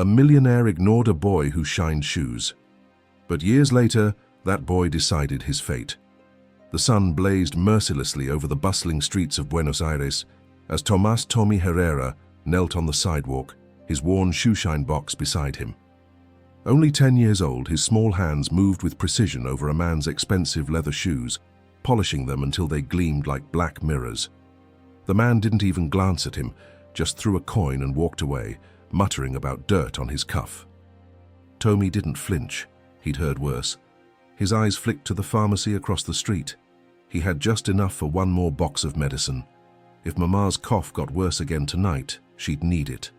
A millionaire ignored a boy who shined shoes. But years later, that boy decided his fate. The sun blazed mercilessly over the bustling streets of Buenos Aires as Tomás "Tommy" Herrera knelt on the sidewalk, his worn shoeshine box beside him. Only 10 years old, his small hands moved with precision over a man's expensive leather shoes, polishing them until they gleamed like black mirrors. The man didn't even glance at him, just threw a coin and walked away, muttering about dirt on his cuff. Tommy didn't flinch. He'd heard worse. His eyes flicked to the pharmacy across the street. He had just enough for one more box of medicine. If Mama's cough got worse again tonight, she'd need it.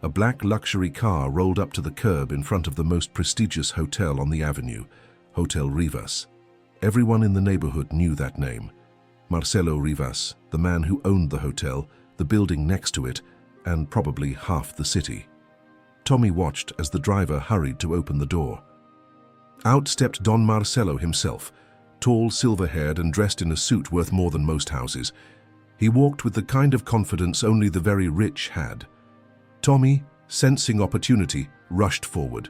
A black luxury car rolled up to the curb in front of the most prestigious hotel on the avenue, Hotel Rivas. Everyone in the neighborhood knew that name. Marcelo Rivas, the man who owned the hotel, the building next to it, and probably half the city. Tommy watched as the driver hurried to open the door. Out stepped Don Marcelo himself, tall, silver-haired and dressed in a suit worth more than most houses. He walked with the kind of confidence only the very rich had. Tommy, sensing opportunity, rushed forward.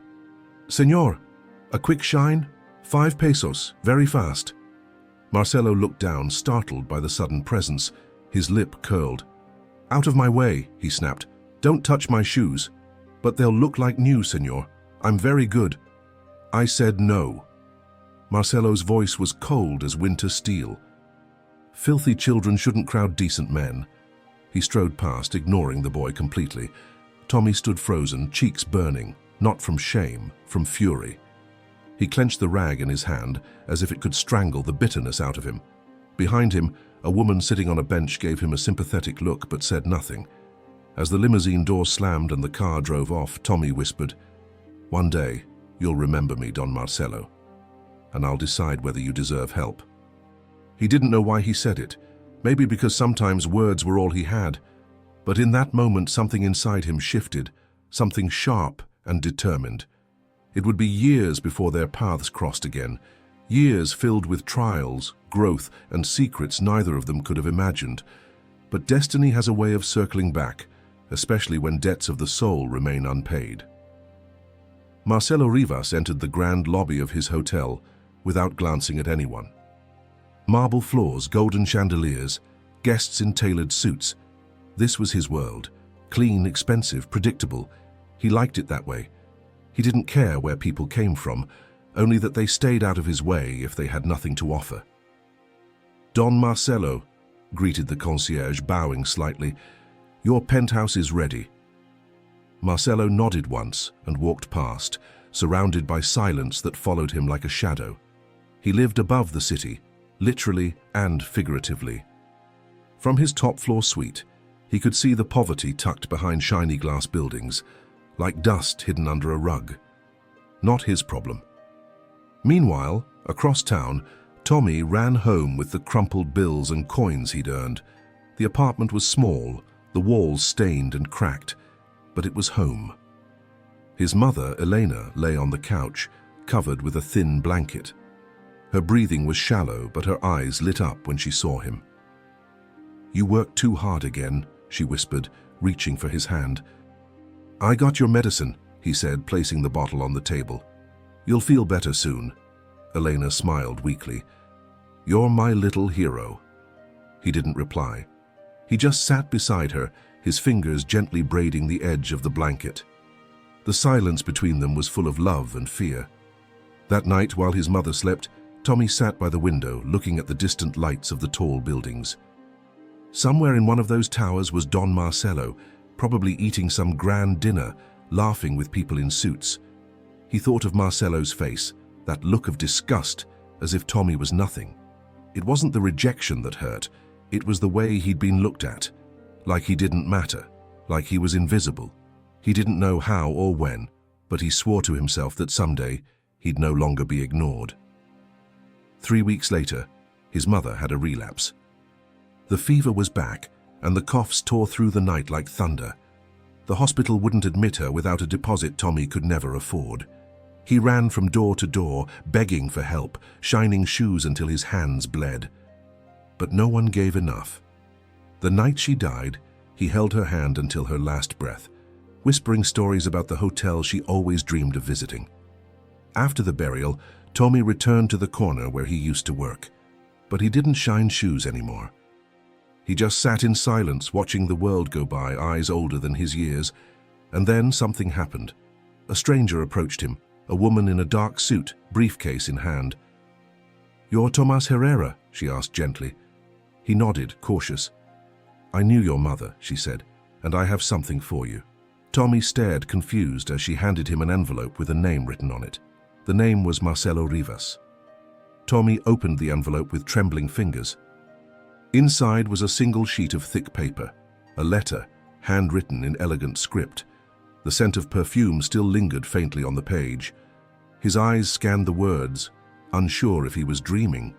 "Señor, a quick shine? 5 pesos, very fast." Marcelo looked down, startled by the sudden presence. His lip curled. "Out of my way," he snapped. "Don't touch my shoes." "But they'll look like new, señor. I'm very good." "I said no." Marcelo's voice was cold as winter steel. Filthy children shouldn't crowd decent men. He strode past, ignoring the boy completely. Tommy stood frozen, cheeks burning, not from shame, from fury. He clenched the rag in his hand, as if it could strangle the bitterness out of him. Behind him, a woman sitting on a bench gave him a sympathetic look but said nothing. As the limousine door slammed and the car drove off, Tommy whispered, "One day, you'll remember me, Don Marcelo, and I'll decide whether you deserve help." He didn't know why he said it, maybe because sometimes words were all he had, but in that moment something inside him shifted, something sharp and determined. It would be years before their paths crossed again, years filled with trials, growth, and secrets neither of them could have imagined. But destiny has a way of circling back, especially when debts of the soul remain unpaid. Marcelo Rivas entered the grand lobby of his hotel without glancing at anyone. Marble floors, golden chandeliers, guests in tailored suits. This was his world. Clean, expensive, predictable. He liked it that way. He didn't care where people came from, only that they stayed out of his way if they had nothing to offer. "Don Marcelo," greeted the concierge, bowing slightly, "your penthouse is ready." Marcelo nodded once and walked past, surrounded by silence that followed him like a shadow. He lived above the city, literally and figuratively. From his top-floor suite, he could see the poverty tucked behind shiny glass buildings, like dust hidden under a rug. Not his problem. Meanwhile, across town, Tommy ran home with the crumpled bills and coins he'd earned. The apartment was small, the walls stained and cracked, but it was home. His mother, Elena, lay on the couch, covered with a thin blanket. Her breathing was shallow, but her eyes lit up when she saw him. "You worked too hard again," she whispered, reaching for his hand. "I got your medicine," he said, placing the bottle on the table. "You'll feel better soon." Elena smiled weakly. "You're my little hero." He didn't reply. He just sat beside her, his fingers gently braiding the edge of the blanket. The silence between them was full of love and fear. That night, while his mother slept, Tommy sat by the window, looking at the distant lights of the tall buildings. Somewhere in one of those towers was Don Marcelo, probably eating some grand dinner, laughing with people in suits. He thought of Marcelo's face, that look of disgust, as if Tommy was nothing. It wasn't the rejection that hurt, it was the way he'd been looked at, like he didn't matter, like he was invisible. He didn't know how or when, but he swore to himself that someday he'd no longer be ignored. 3 weeks later, his mother had a relapse. The fever was back, and the coughs tore through the night like thunder. The hospital wouldn't admit her without a deposit Tommy could never afford. He ran from door to door, begging for help, shining shoes until his hands bled. But no one gave enough. The night she died, he held her hand until her last breath, whispering stories about the hotel she always dreamed of visiting. After the burial, Tommy returned to the corner where he used to work, but he didn't shine shoes anymore. He just sat in silence, watching the world go by, eyes older than his years, and then something happened. A stranger approached him, a woman in a dark suit, briefcase in hand. "You're Tomas Herrera?" she asked gently. He nodded, cautious. "I knew your mother," she said, "and I have something for you." Tommy stared, confused, as she handed him an envelope with a name written on it. The name was Marcelo Rivas. Tommy opened the envelope with trembling fingers. Inside was a single sheet of thick paper, a letter, handwritten in elegant script. The scent of perfume still lingered faintly on the page. His eyes scanned the words, unsure if he was dreaming.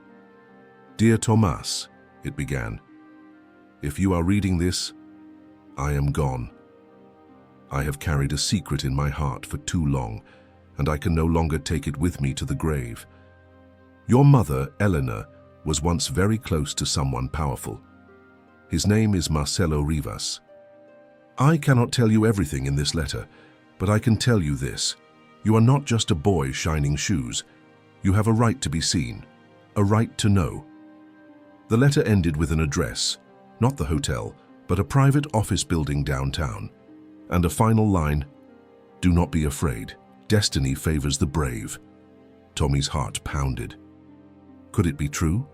"Dear Tomas," it began, "if you are reading this, I am gone. I have carried a secret in my heart for too long, and I can no longer take it with me to the grave. Your mother, Elena, was once very close to someone powerful. His name is Marcelo Rivas. I cannot tell you everything in this letter, but I can tell you this. You are not just a boy shining shoes. You have a right to be seen, a right to know." The letter ended with an address, not the hotel, but a private office building downtown. And a final line, "Do not be afraid. Destiny favors the brave." Tommy's heart pounded. Could it be true?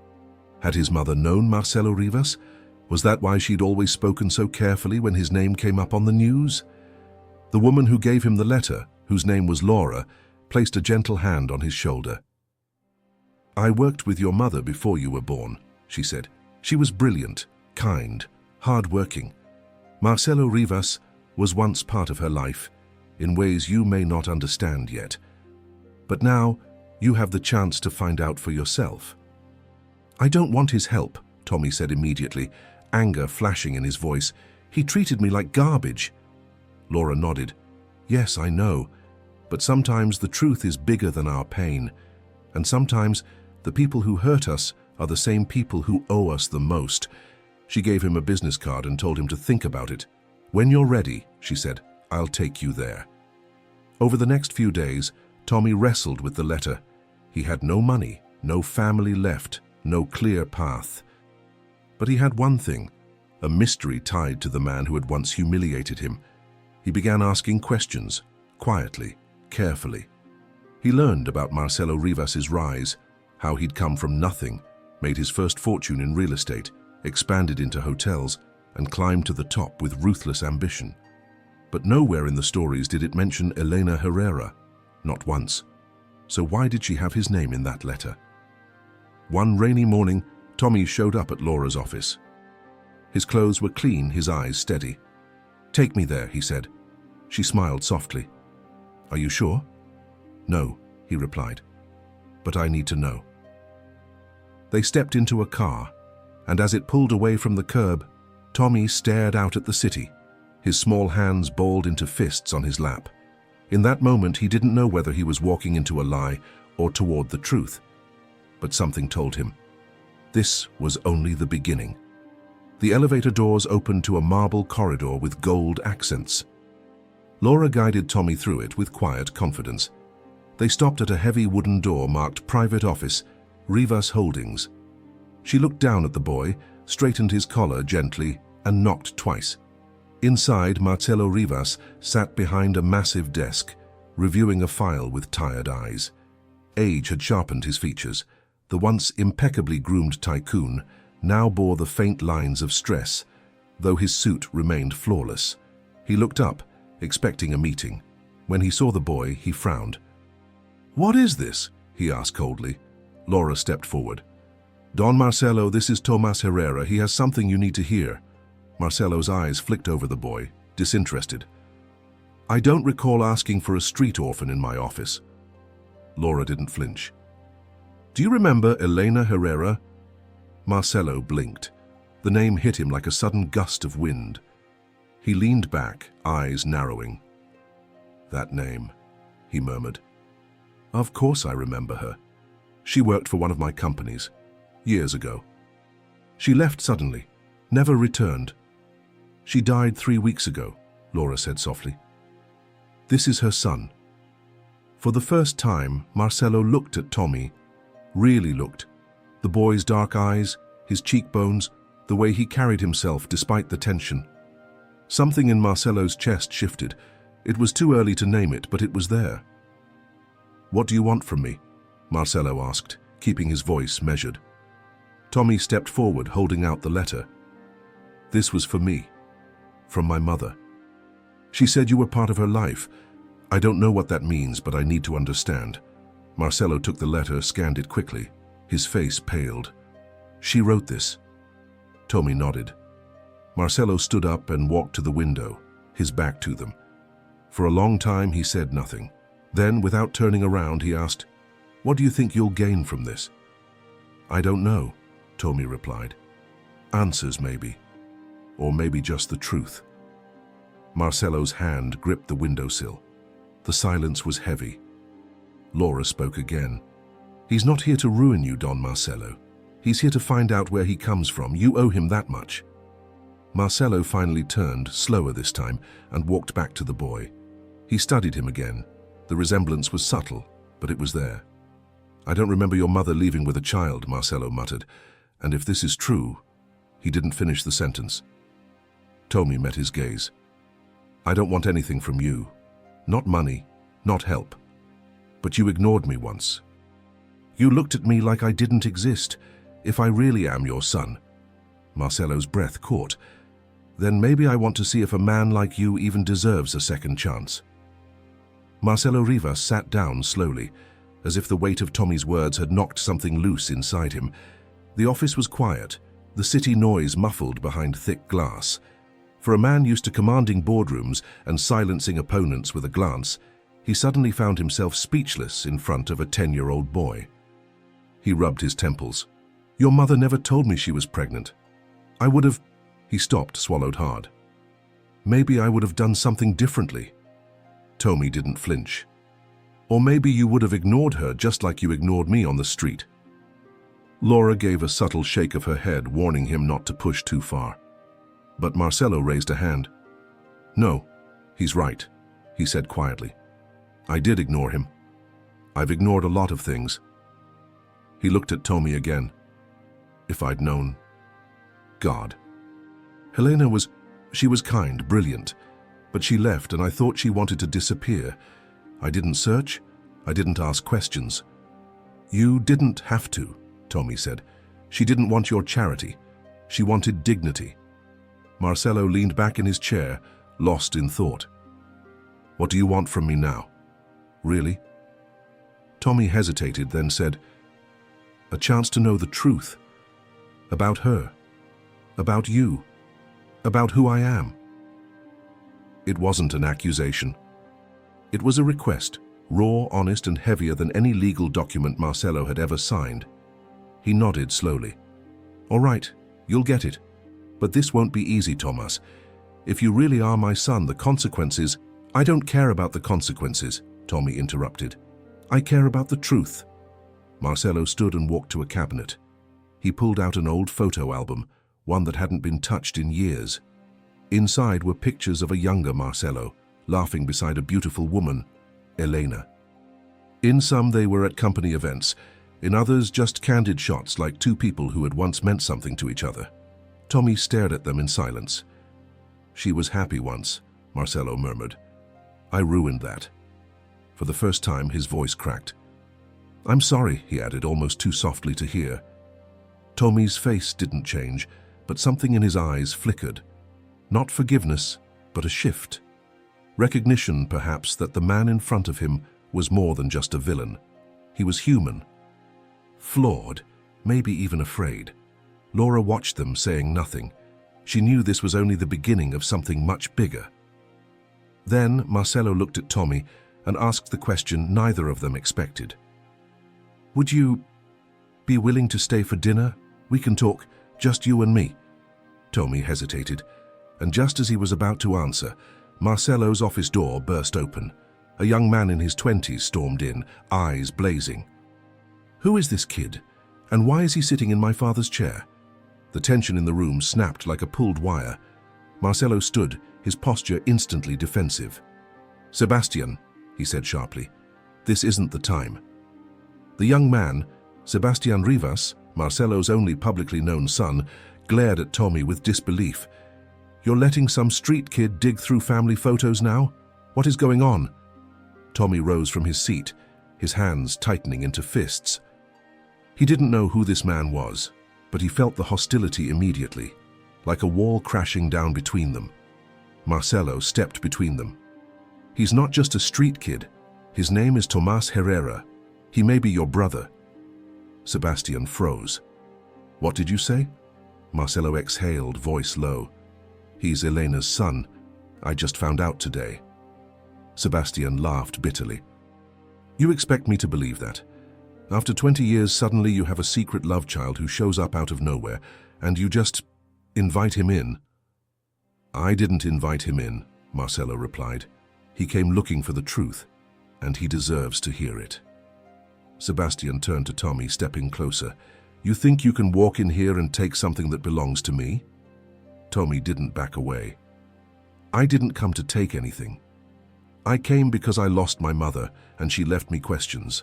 Had his mother known Marcelo Rivas? Was that why she'd always spoken so carefully when his name came up on the news? The woman who gave him the letter, whose name was Laura, placed a gentle hand on his shoulder. "I worked with your mother before you were born," she said. "She was brilliant, kind, hard-working. Marcelo Rivas was once part of her life, in ways you may not understand yet. But now, you have the chance to find out for yourself." "I don't want his help," Tommy said immediately, anger flashing in his voice. "He treated me like garbage." Laura nodded. "Yes, I know. But sometimes the truth is bigger than our pain. And sometimes the people who hurt us are the same people who owe us the most." She gave him a business card and told him to think about it. "When you're ready," she said, "I'll take you there." Over the next few days, Tommy wrestled with the letter. He had no money, no family left, no clear path. But he had one thing, a mystery tied to the man who had once humiliated him. He began asking questions, quietly, carefully. He learned about Marcelo Rivas's rise, how he'd come from nothing, made his first fortune in real estate, expanded into hotels, and climbed to the top with ruthless ambition. But nowhere in the stories did it mention Elena Herrera, not once. So why did she have his name in that letter? One rainy morning, Tommy showed up at Laura's office. His clothes were clean, his eyes steady. "Take me there," he said. She smiled softly. "Are you sure?" "No," he replied. "But I need to know." They stepped into a car, and as it pulled away from the curb, Tommy stared out at the city, his small hands balled into fists on his lap. In that moment, he didn't know whether he was walking into a lie or toward the truth. But something told him. This was only the beginning. The elevator doors opened to a marble corridor with gold accents. Laura guided Tommy through it with quiet confidence. They stopped at a heavy wooden door marked Private Office, Rivas Holdings. She looked down at the boy, straightened his collar gently, and knocked twice. Inside, Marcelo Rivas sat behind a massive desk, reviewing a file with tired eyes. Age had sharpened his features. The once impeccably groomed tycoon now bore the faint lines of stress, though his suit remained flawless. He looked up, expecting a meeting. When he saw the boy, he frowned. "What is this?" he asked coldly. Laura stepped forward. "Don Marcelo, this is Tomas Herrera. He has something you need to hear." Marcelo's eyes flicked over the boy, disinterested. "I don't recall asking for a street orphan in my office." Laura didn't flinch. "Do you remember Elena Herrera?" Marcelo blinked. The name hit him like a sudden gust of wind. He leaned back, eyes narrowing. "That name," he murmured. "Of course I remember her. She worked for one of my companies, years ago. She left suddenly, never returned. She died 3 weeks ago," Laura said softly. This is her son. For the first time, Marcelo looked at Tommy, really looked. The boy's dark eyes, his cheekbones, the way he carried himself despite the tension. Something in Marcelo's chest shifted. It was too early to name it, but it was there. "What do you want from me?" Marcelo asked, keeping his voice measured. Tommy stepped forward, holding out the letter. "This was for me, from my mother. She said you were part of her life. I don't know what that means, but I need to understand." Marcelo took the letter, scanned it quickly. His face paled. "She wrote this?" Tommy nodded. Marcelo stood up and walked to the window, his back to them. For a long time he said nothing. Then, without turning around, he asked, "What do you think you'll gain from this?" "I don't know," Tommy replied. "Answers, maybe. Or maybe just the truth." Marcelo's hand gripped the windowsill. The silence was heavy. Laura spoke again. "He's not here to ruin you, Don Marcelo. He's here to find out where he comes from. You owe him that much." Marcelo finally turned, slower this time, and walked back to the boy. He studied him again. The resemblance was subtle, but it was there. "I don't remember your mother leaving with a child," Marcelo muttered. "And if this is true..." He didn't finish the sentence. Tommy met his gaze. "I don't want anything from you. Not money, not help. But you ignored me once. You looked at me like I didn't exist. If I really am your son..." Marcelo's breath caught. "Then maybe I want to see if a man like you even deserves a second chance." Marcelo Rivas sat down slowly, as if the weight of Tommy's words had knocked something loose inside him. The office was quiet, the city noise muffled behind thick glass. For a man used to commanding boardrooms and silencing opponents with a glance, he suddenly found himself speechless in front of a 10-year-old boy. He rubbed his temples. "Your mother never told me she was pregnant. I would have..." He stopped, swallowed hard. "Maybe I would have done something differently." Tommy didn't flinch. "Or maybe you would have ignored her just like you ignored me on the street." Laura gave a subtle shake of her head, warning him not to push too far. But Marcelo raised a hand. "No, he's right," he said quietly. "I did ignore him. I've ignored a lot of things." He looked at Tommy again. "If I'd known..." God. Helena was kind, brilliant, but she left and I thought she wanted to disappear. I didn't search, I didn't ask questions. "You didn't have to," Tommy said. "She didn't want your charity. She wanted dignity." Marcelo leaned back in his chair, lost in thought. "What do you want from me now? Really?" Tommy hesitated, then said, "A chance to know the truth. About her. About you. About who I am." It wasn't an accusation. It was a request, raw, honest, and heavier than any legal document Marcelo had ever signed. He nodded slowly. "All right, you'll get it. But this won't be easy, Thomas. If you really are my son, the consequences..." "I don't care about the consequences," Tommy interrupted. "I care about the truth." Marcelo stood and walked to a cabinet. He pulled out an old photo album, one that hadn't been touched in years. Inside were pictures of a younger Marcelo, laughing beside a beautiful woman, Elena. In some they were at company events, in others just candid shots like two people who had once meant something to each other. Tommy stared at them in silence. "She was happy once," Marcelo murmured. "I ruined that." For the first time his voice cracked. "I'm sorry," he added, almost too softly to hear. Tommy's face didn't change, but something in his eyes flickered. Not forgiveness, but a shift. Recognition, perhaps, that the man in front of him was more than just a villain. He was human. Flawed, maybe even afraid. Laura watched them, saying nothing. She knew this was only the beginning of something much bigger. Then Marcelo looked at Tommy and asked the question neither of them expected. "Would you be willing to stay for dinner? We can talk, just you and me." Tommy hesitated, and just as he was about to answer, Marcelo's office door burst open. A young man in his 20s stormed in, eyes blazing. "Who is this kid? And why is he sitting in my father's chair?" The tension in the room snapped like a pulled wire. Marcelo stood, his posture instantly defensive. "Sebastian," he said sharply, "this isn't the time." The young man, Sebastian Rivas, Marcelo's only publicly known son, glared at Tommy with disbelief. "You're letting some street kid dig through family photos now? What is going on?" Tommy rose from his seat, his hands tightening into fists. He didn't know who this man was, but he felt the hostility immediately, like a wall crashing down between them. Marcelo stepped between them. "He's not just a street kid. His name is Tomás Herrera. He may be your brother." Sebastian froze. "What did you say?" Marcelo exhaled, voice low. "He's Elena's son. I just found out today." Sebastian laughed bitterly. "You expect me to believe that? After 20 years, suddenly you have a secret love child who shows up out of nowhere, and you just invite him in?" "I didn't invite him in," Marcelo replied. "He came looking for the truth, and he deserves to hear it." Sebastian turned to Tommy, stepping closer. "You think you can walk in here and take something that belongs to me?" Tommy didn't back away. "I didn't come to take anything. I came because I lost my mother, and she left me questions."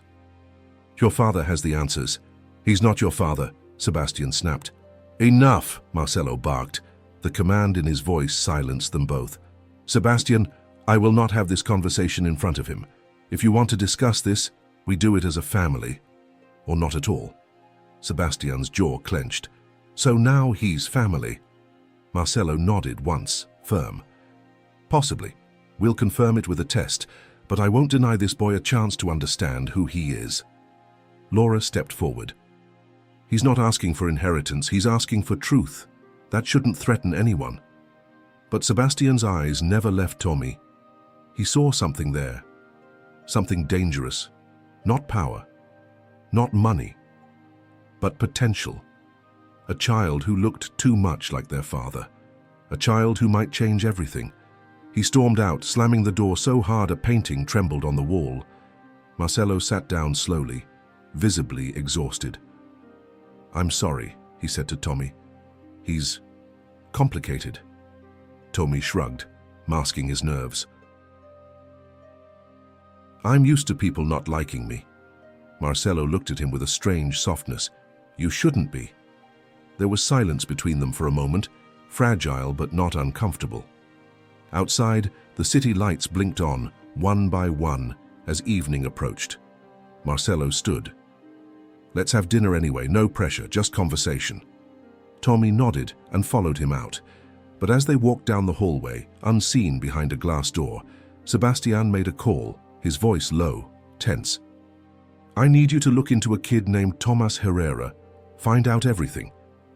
"Your father has the answers." "He's not your father," Sebastian snapped. "Enough," Marcelo barked. The command in his voice silenced them both. "Sebastian, I will not have this conversation in front of him. If you want to discuss this, we do it as a family. Or not at all." Sebastian's jaw clenched. "So now he's family." Marcelo nodded once, firm. "Possibly. We'll confirm it with a test, but I won't deny this boy a chance to understand who he is." Laura stepped forward. "He's not asking for inheritance, he's asking for truth. That shouldn't threaten anyone." But Sebastian's eyes never left Tommy. He saw something there. Something dangerous. Not power. Not money. But potential. A child who looked too much like their father. A child who might change everything. He stormed out, slamming the door so hard a painting trembled on the wall. Marcelo sat down slowly, visibly exhausted. "I'm sorry," he said to Tommy. "He's complicated." Tommy shrugged, masking his nerves. "I'm used to people not liking me." Marcelo looked at him with a strange softness. "You shouldn't be." There was silence between them for a moment, fragile but not uncomfortable. Outside, the city lights blinked on, one by one, as evening approached. Marcelo stood. "Let's have dinner anyway, no pressure, just conversation." Tommy nodded and followed him out. But as they walked down the hallway, unseen behind a glass door, Sebastian made a call, his voice low, tense. "I need you to look into a kid named Tomás Herrera. Find out everything.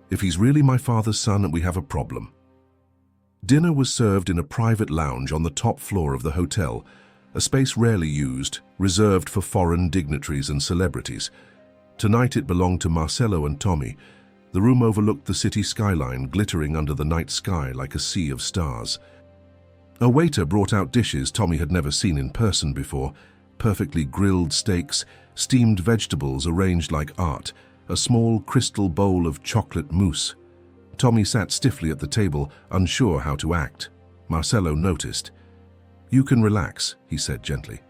If he's really my father's son, we have a problem." Dinner was served in a private lounge on the top floor of the hotel, a space rarely used, reserved for foreign dignitaries and celebrities. Tonight it belonged to Marcelo and Tommy. The room overlooked the city skyline, glittering under the night sky like a sea of stars. A waiter brought out dishes Tommy had never seen in person before, perfectly grilled steaks, steamed vegetables arranged like art, a small crystal bowl of chocolate mousse. Tommy sat stiffly at the table, unsure how to act. Marcelo noticed. "You can relax," he said gently.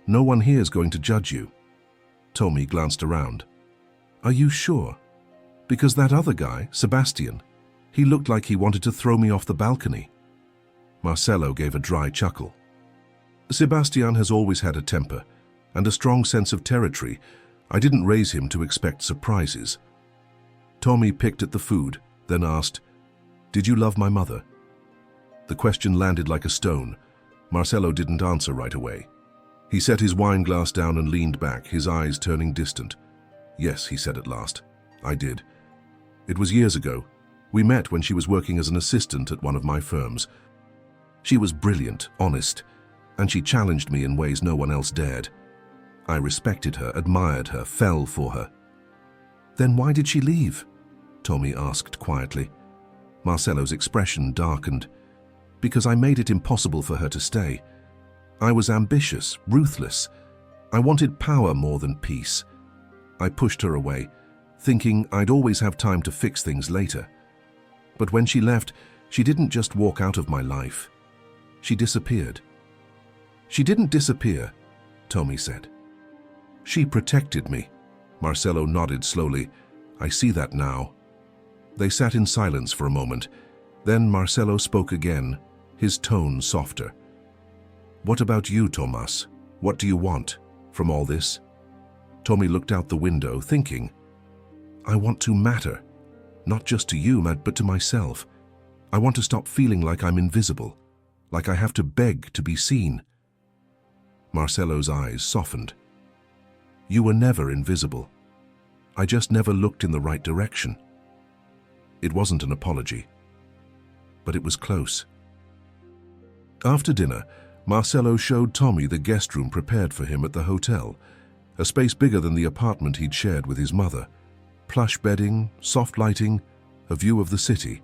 "No one here is going to judge you." Tommy glanced around. "Are you sure? Because that other guy, Sebastian, he looked like he wanted to throw me off the balcony." Marcelo gave a dry chuckle. "Sebastian has always had a temper and a strong sense of territory. I didn't raise him to expect surprises." Tommy picked at the food, then asked, "Did you love my mother?" The question landed like a stone. Marcelo didn't answer right away. He set his wine glass down and leaned back, his eyes turning distant. "Yes," he said at last, "I did. It was years ago. We met when she was working as an assistant at one of my firms. She was brilliant, honest, and she challenged me in ways no one else dared. I respected her, admired her, fell for her." "Then why did she leave?" Tommy asked quietly. Marcelo's expression darkened. "Because I made it impossible for her to stay. I was ambitious, ruthless. I wanted power more than peace. I pushed her away, thinking I'd always have time to fix things later. But when she left, she didn't just walk out of my life. She disappeared." She didn't disappear, Tommy said. She protected me. Marcelo nodded slowly. I see that now. They sat in silence for a moment. Then Marcelo spoke again, his tone softer. What about you, Tomas? What do you want from all this? Tommy looked out the window, thinking. I want to matter. Not just to you, but to myself. I want to stop feeling like I'm invisible, like I have to beg to be seen. Marcelo's eyes softened. You were never invisible. I just never looked in the right direction. It wasn't an apology, but it was close. After dinner, Marcelo showed Tommy the guest room prepared for him at the hotel, a space bigger than the apartment he'd shared with his mother. Plush bedding, soft lighting, a view of the city.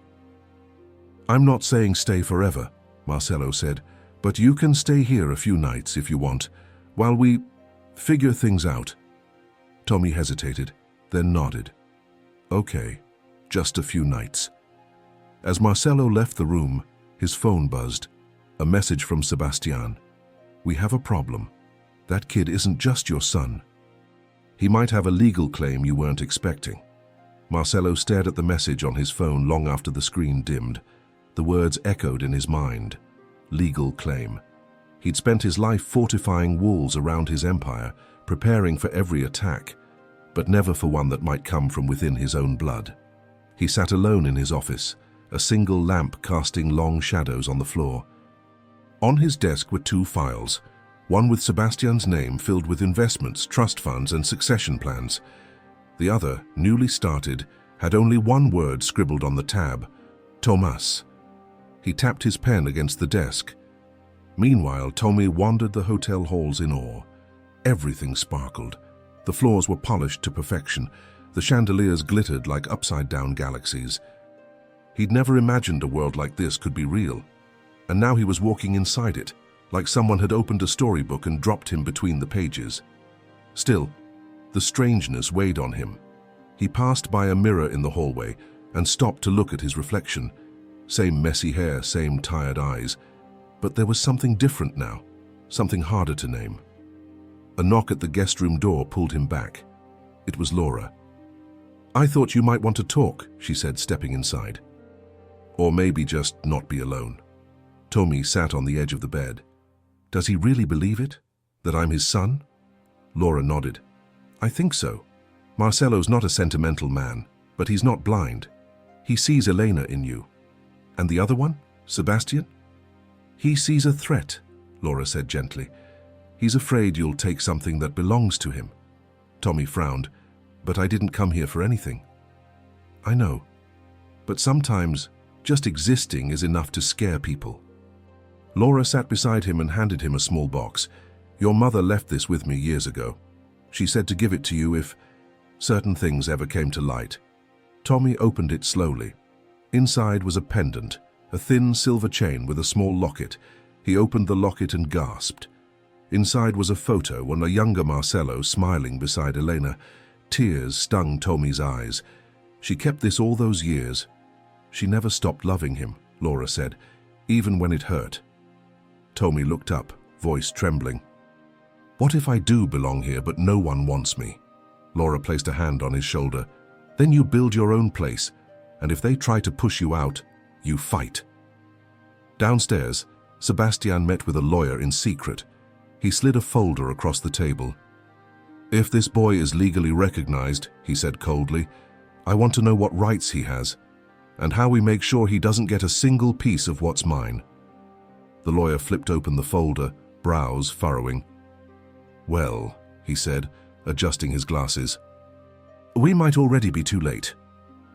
I'm not saying stay forever, Marcelo said, but you can stay here a few nights if you want, while we figure things out. Tommy hesitated, then nodded. Okay, just a few nights. As Marcelo left the room, his phone buzzed. A message from Sebastian. We have a problem. That kid isn't just your son. He might have a legal claim you weren't expecting. Marcelo stared at the message on his phone long after the screen dimmed. The words echoed in his mind. Legal claim. He'd spent his life fortifying walls around his empire, preparing for every attack, but never for one that might come from within his own blood. He sat alone in his office, a single lamp casting long shadows on the floor. On his desk were two files, one with Sebastian's name filled with investments, trust funds, and succession plans. The other, newly started, had only one word scribbled on the tab, Tomas. He tapped his pen against the desk. Meanwhile, Tommy wandered the hotel halls in awe. Everything sparkled. The floors were polished to perfection. The chandeliers glittered like upside-down galaxies. He'd never imagined a world like this could be real. And now he was walking inside it, like someone had opened a storybook and dropped him between the pages. Still, the strangeness weighed on him. He passed by a mirror in the hallway and stopped to look at his reflection. Same messy hair, same tired eyes. But there was something different now, something harder to name. A knock at the guest room door pulled him back. It was Laura. I thought you might want to talk, she said, stepping inside. Or maybe just not be alone. Tommy sat on the edge of the bed. Does he really believe it? That I'm his son? Laura nodded. I think so. Marcelo's not a sentimental man, but he's not blind. He sees Elena in you. And the other one? Sebastian? He sees a threat, Laura said gently. He's afraid you'll take something that belongs to him. Tommy frowned. But I didn't come here for anything. I know. But sometimes just existing is enough to scare people. Laura sat beside him and handed him a small box. Your mother left this with me years ago. She said to give it to you if certain things ever came to light. Tommy opened it slowly. Inside was a pendant, a thin silver chain with a small locket. He opened the locket and gasped. Inside was a photo and a younger Marcelo smiling beside Elena. Tears stung Tommy's eyes. She kept this all those years. She never stopped loving him, Laura said, even when it hurt. Tommy looked up, voice trembling. What if I do belong here but no one wants me? Laura placed a hand on his shoulder. Then you build your own place, and if they try to push you out, you fight. Downstairs, Sebastian met with a lawyer in secret. He slid a folder across the table. If this boy is legally recognized, he said coldly, I want to know what rights he has, and how we make sure he doesn't get a single piece of what's mine. The lawyer flipped open the folder, brows furrowing. Well, he said, adjusting his glasses. We might already be too late.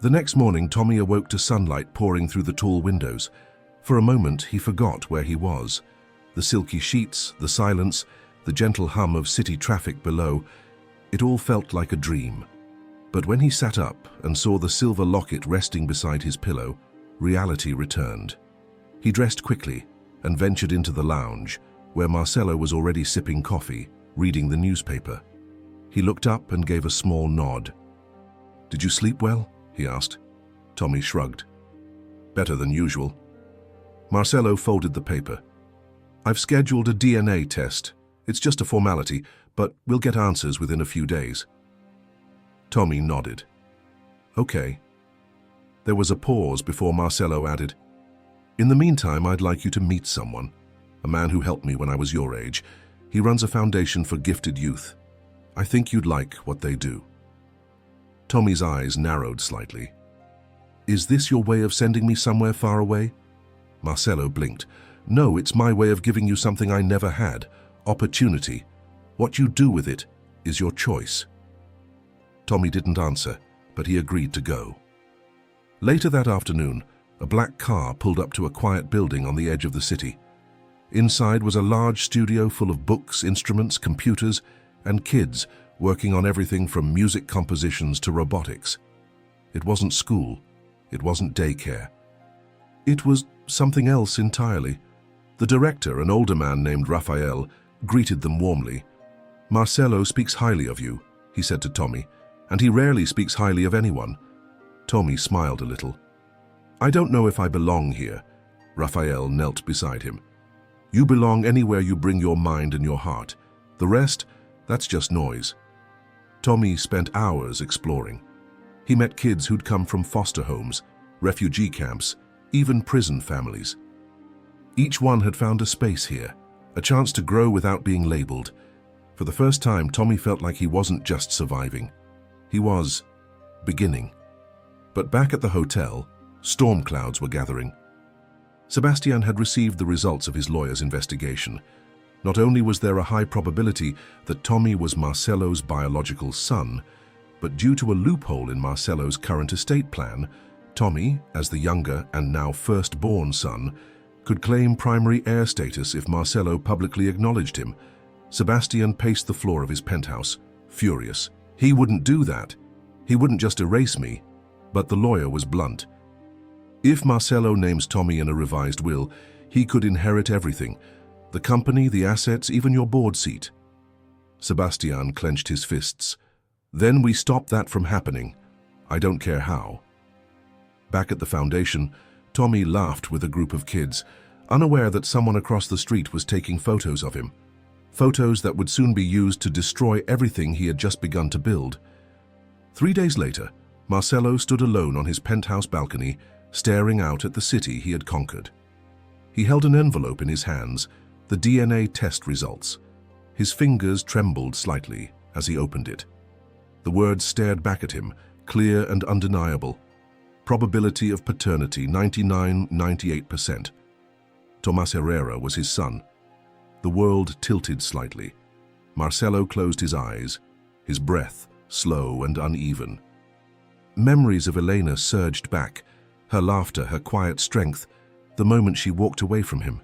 The next morning, Tommy awoke to sunlight pouring through the tall windows. For a moment, he forgot where he was. The silky sheets, the silence, the gentle hum of city traffic below, it all felt like a dream. But when he sat up and saw the silver locket resting beside his pillow, reality returned. He dressed quickly and ventured into the lounge, where Marcelo was already sipping coffee, reading the newspaper. He looked up and gave a small nod. Did you sleep well? He asked. Tommy shrugged. Better than usual. Marcelo folded the paper. I've scheduled a DNA test. It's just a formality, but we'll get answers within a few days. Tommy nodded. Okay. There was a pause before Marcelo added, in the meantime, I'd like you to meet someone, a man who helped me when I was your age. He runs a foundation for gifted youth. I think you'd like what they do. Tommy's eyes narrowed slightly. Is this your way of sending me somewhere far away? Marcelo blinked. No, it's my way of giving you something I never had. Opportunity. What you do with it is your choice. Tommy didn't answer, but he agreed to go. Later that afternoon, a black car pulled up to a quiet building on the edge of the city. Inside was a large studio full of books, instruments, computers, and kids working on everything from music compositions to robotics. It wasn't school. It wasn't daycare. It was something else entirely. The director, an older man named Raphael, greeted them warmly. Marcelo speaks highly of you, he said to Tommy, and he rarely speaks highly of anyone. Tommy smiled a little. I don't know if I belong here. Raphael knelt beside him. You belong anywhere you bring your mind and your heart. The rest, that's just noise. Tommy spent hours exploring. He met kids who'd come from foster homes, refugee camps, even prison families. Each one had found a space here, a chance to grow without being labeled. For the first time, Tommy felt like he wasn't just surviving. He was beginning. But back at the hotel, storm clouds were gathering. Sebastian had received the results of his lawyer's investigation. Not only was there a high probability that Tommy was Marcelo's biological son, but due to a loophole in Marcelo's current estate plan, Tommy, as the younger and now firstborn son, could claim primary heir status if Marcelo publicly acknowledged him. Sebastian paced the floor of his penthouse, furious. He wouldn't do that. He wouldn't just erase me. But the lawyer was blunt. If Marcelo names Tommy in a revised will, he could inherit everything. The company, the assets, even your board seat. Sebastian clenched his fists. Then we stop that from happening. I don't care how. Back at the foundation, Tommy laughed with a group of kids, unaware that someone across the street was taking photos of him. Photos that would soon be used to destroy everything he had just begun to build. 3 days later, Marcelo stood alone on his penthouse balcony, staring out at the city he had conquered. He held an envelope in his hands, the DNA test results. His fingers trembled slightly as he opened it. The words stared back at him, clear and undeniable. Probability of paternity 99-98%. Tomas Herrera was his son. The world tilted slightly. Marcelo closed his eyes, his breath slow and uneven. Memories of Elena surged back, her laughter, her quiet strength, the moment she walked away from him.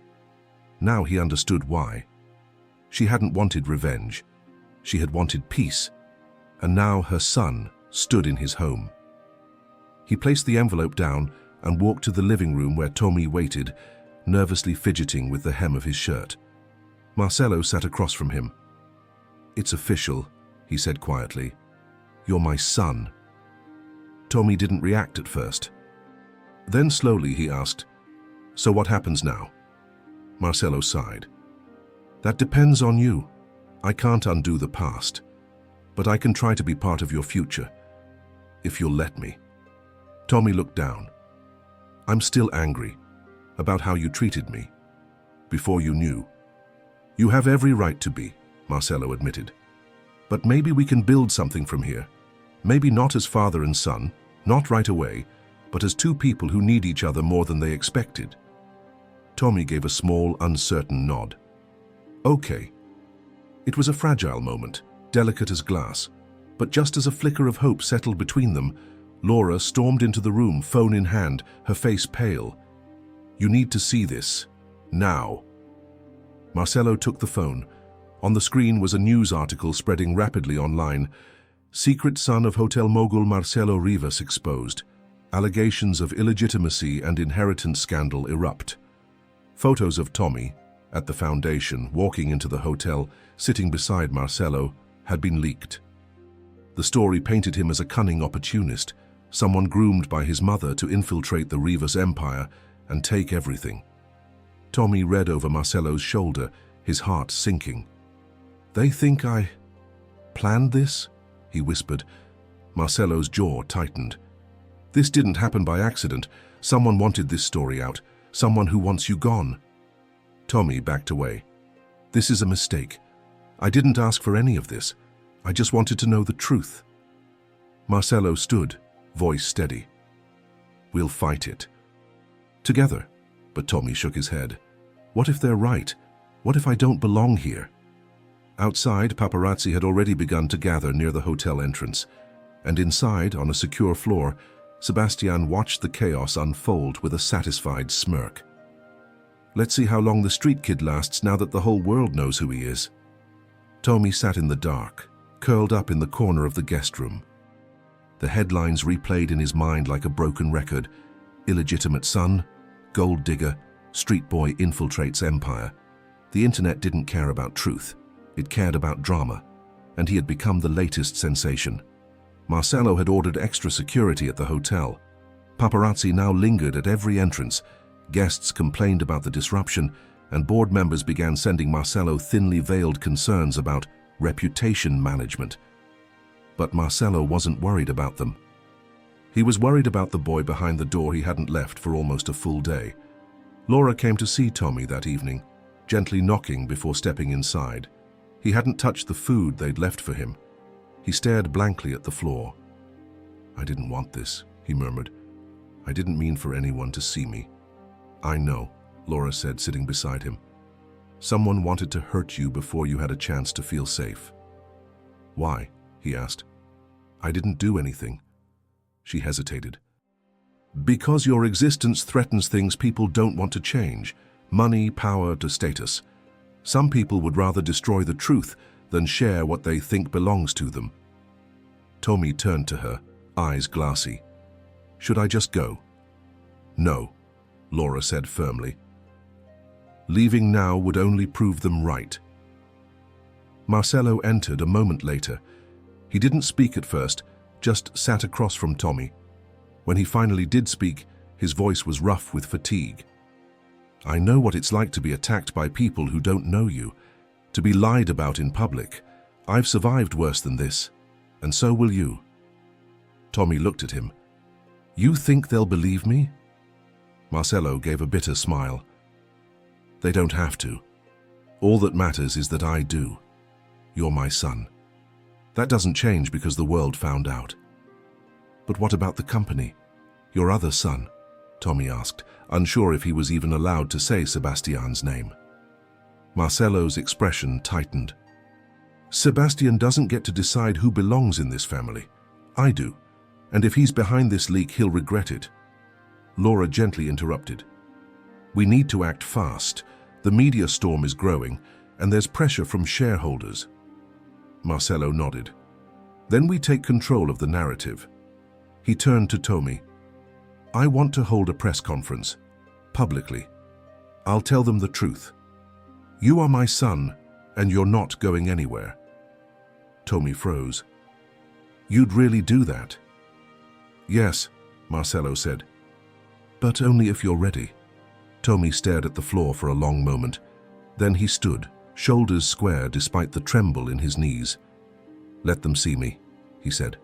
Now he understood why. She hadn't wanted revenge. She had wanted peace. And now her son stood in his home. He placed the envelope down and walked to the living room where Tommy waited, nervously fidgeting with the hem of his shirt. Marcelo sat across from him. It's official, he said quietly. You're my son. Tommy didn't react at first. Then slowly he asked, so what happens now? Marcelo sighed. That depends on you. I can't undo the past, but I can try to be part of your future, if you'll let me. Tommy looked down. I'm still angry about how you treated me, before you knew. You have every right to be, Marcelo admitted. But maybe we can build something from here. Maybe not as father and son, not right away, but as two people who need each other more than they expected. Tommy gave a small, uncertain nod. Okay. It was a fragile moment, delicate as glass, but just as a flicker of hope settled between them, Laura stormed into the room, phone in hand, her face pale. You need to see this. Now. Marcelo took the phone. On the screen was a news article spreading rapidly online. Secret son of hotel mogul Marcelo Rivas exposed. Allegations of illegitimacy and inheritance scandal erupt. Photos of Tommy, at the foundation, walking into the hotel, sitting beside Marcelo, had been leaked. The story painted him as a cunning opportunist, someone groomed by his mother to infiltrate the Rivas empire and take everything. Tommy read over Marcelo's shoulder, his heart sinking. "They think I planned this?" he whispered. Marcelo's jaw tightened. "This didn't happen by accident. Someone wanted this story out. Someone who wants you gone." Tommy backed away. "This is a mistake. I didn't ask for any of this. I just wanted to know the truth." Marcelo stood, voice steady. "We'll fight it. Together." But Tommy shook his head. "What if they're right? What if I don't belong here?" Outside, paparazzi had already begun to gather near the hotel entrance, and inside, on a secure floor, Sebastian watched the chaos unfold with a satisfied smirk. "Let's see how long the street kid lasts now that the whole world knows who he is." Tommy sat in the dark, curled up in the corner of the guest room. The headlines replayed in his mind like a broken record. Illegitimate son, gold digger, street boy infiltrates empire. The internet didn't care about truth. It cared about drama, and he had become the latest sensation. Marcelo had ordered extra security at the hotel. Paparazzi now lingered at every entrance. Guests complained about the disruption, and board members began sending Marcelo thinly veiled concerns about reputation management. But Marcelo wasn't worried about them. He was worried about the boy behind the door he hadn't left for almost a full day. Laura came to see Tommy that evening, gently knocking before stepping inside. He hadn't touched the food they'd left for him. He stared blankly at the floor. "I didn't want this," he murmured. "I didn't mean for anyone to see me." "I know," Laura said, sitting beside him. "Someone wanted to hurt you before you had a chance to feel safe." "Why?" he asked. "I didn't do anything." She hesitated. "Because your existence threatens things people don't want to change. Money, power, to status. Some people would rather destroy the truth than share what they think belongs to them." Tommy turned to her, eyes glassy. "Should I just go?" "No," Laura said firmly. "Leaving now would only prove them right." Marcelo entered a moment later. He didn't speak at first, just sat across from Tommy. When he finally did speak, his voice was rough with fatigue. "I know what it's like to be attacked by people who don't know you, to be lied about in public. I've survived worse than this, and so will you." Tommy looked at him. "You think they'll believe me?" Marcelo gave a bitter smile. "They don't have to. All that matters is that I do. You're my son. That doesn't change because the world found out." "But what about the company? Your other son?" Tommy asked, unsure if he was even allowed to say Sebastian's name. Marcelo's expression tightened. "Sebastian doesn't get to decide who belongs in this family. I do. And if he's behind this leak, he'll regret it." Laura gently interrupted. "We need to act fast. The media storm is growing, and there's pressure from shareholders." Marcelo nodded. "Then we take control of the narrative." He turned to Tommy. "I want to hold a press conference, publicly. I'll tell them the truth. You are my son, and you're not going anywhere." Tommy froze. "You'd really do that?" "Yes," Marcelo said. "But only if you're ready." Tommy stared at the floor for a long moment. Then he stood, shoulders square despite the tremble in his knees. "Let them see me," he said.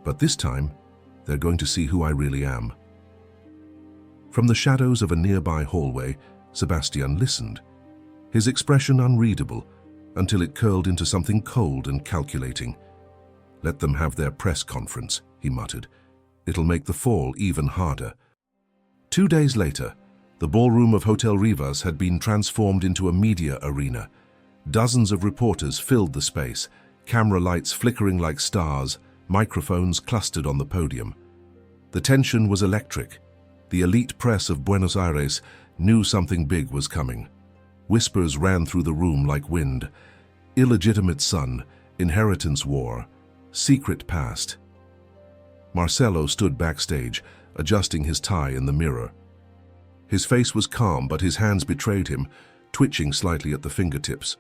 "But this time, they're going to see who I really am." From the shadows of a nearby hallway, Sebastian listened, his expression unreadable until it curled into something cold and calculating. "Let them have their press conference," he muttered. "It'll make the fall even harder." 2 days later, the ballroom of Hotel Rivas had been transformed into a media arena. Dozens of reporters filled the space, camera lights flickering like stars, microphones clustered on the podium. The tension was electric. The elite press of Buenos Aires knew something big was coming. Whispers ran through the room like wind. Illegitimate son, inheritance war, secret past. Marcelo stood backstage, adjusting his tie in the mirror. His face was calm, but his hands betrayed him, twitching slightly at the fingertips.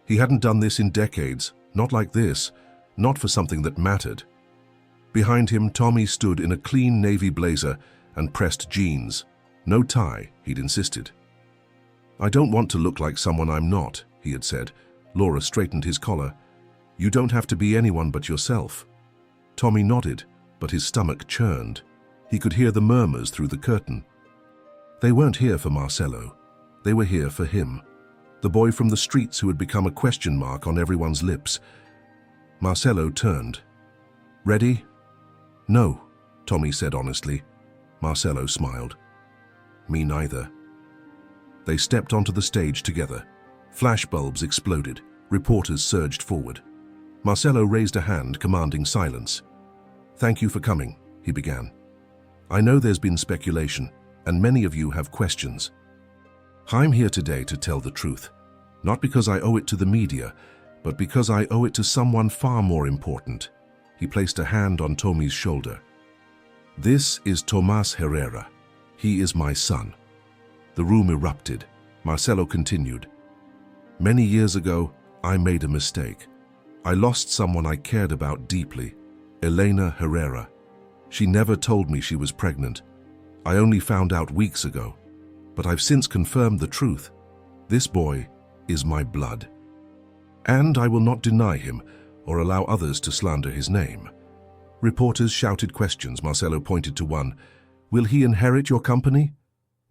He hadn't done this in decades, not like this, not for something that mattered. Behind him, Tommy stood in a clean navy blazer and pressed jeans. No tie, he'd insisted. I don't want to look like someone I'm not, he had said. Laura straightened his collar. You don't have to be anyone but yourself. Tommy nodded, but his stomach churned. He could hear the murmurs through the curtain. They weren't here for Marcelo. They were here for him. The boy from the streets who had become a question mark on everyone's lips. Marcelo turned. Ready? No, Tommy said honestly. Marcelo smiled. Me neither. They stepped onto the stage together. Flashbulbs exploded. Reporters surged forward. Marcelo raised a hand, commanding silence. Thank you for coming, he began. I know there's been speculation, and many of you have questions. I'm here today to tell the truth, not because I owe it to the media, but because I owe it to someone far more important. He placed a hand on Tommy's shoulder. This is Tomas Herrera. He is my son. The room erupted. Marcelo continued. Many years ago, I made a mistake. I lost someone I cared about deeply, Elena Herrera. She never told me she was pregnant. I only found out weeks ago, but I've since confirmed the truth. This boy is my blood. And I will not deny him or allow others to slander his name. Reporters shouted questions. Marcelo pointed to one. Will he inherit your company?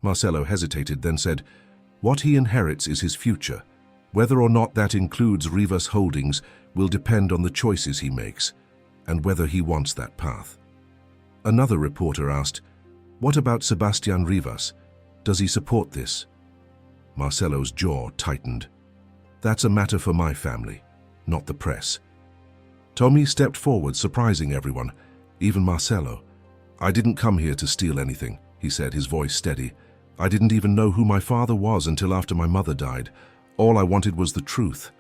Marcelo hesitated, then said, what he inherits is his future. Whether or not that includes Rivas Holdings will depend on the choices he makes, and whether he wants that path. Another reporter asked, what about Sebastian Rivas? Does he support this? Marcelo's jaw tightened. That's a matter for my family, not the press. Tommy stepped forward, surprising everyone, even Marcelo. I didn't come here to steal anything, he said, his voice steady. I didn't even know who my father was until after my mother died. All I wanted was the truth.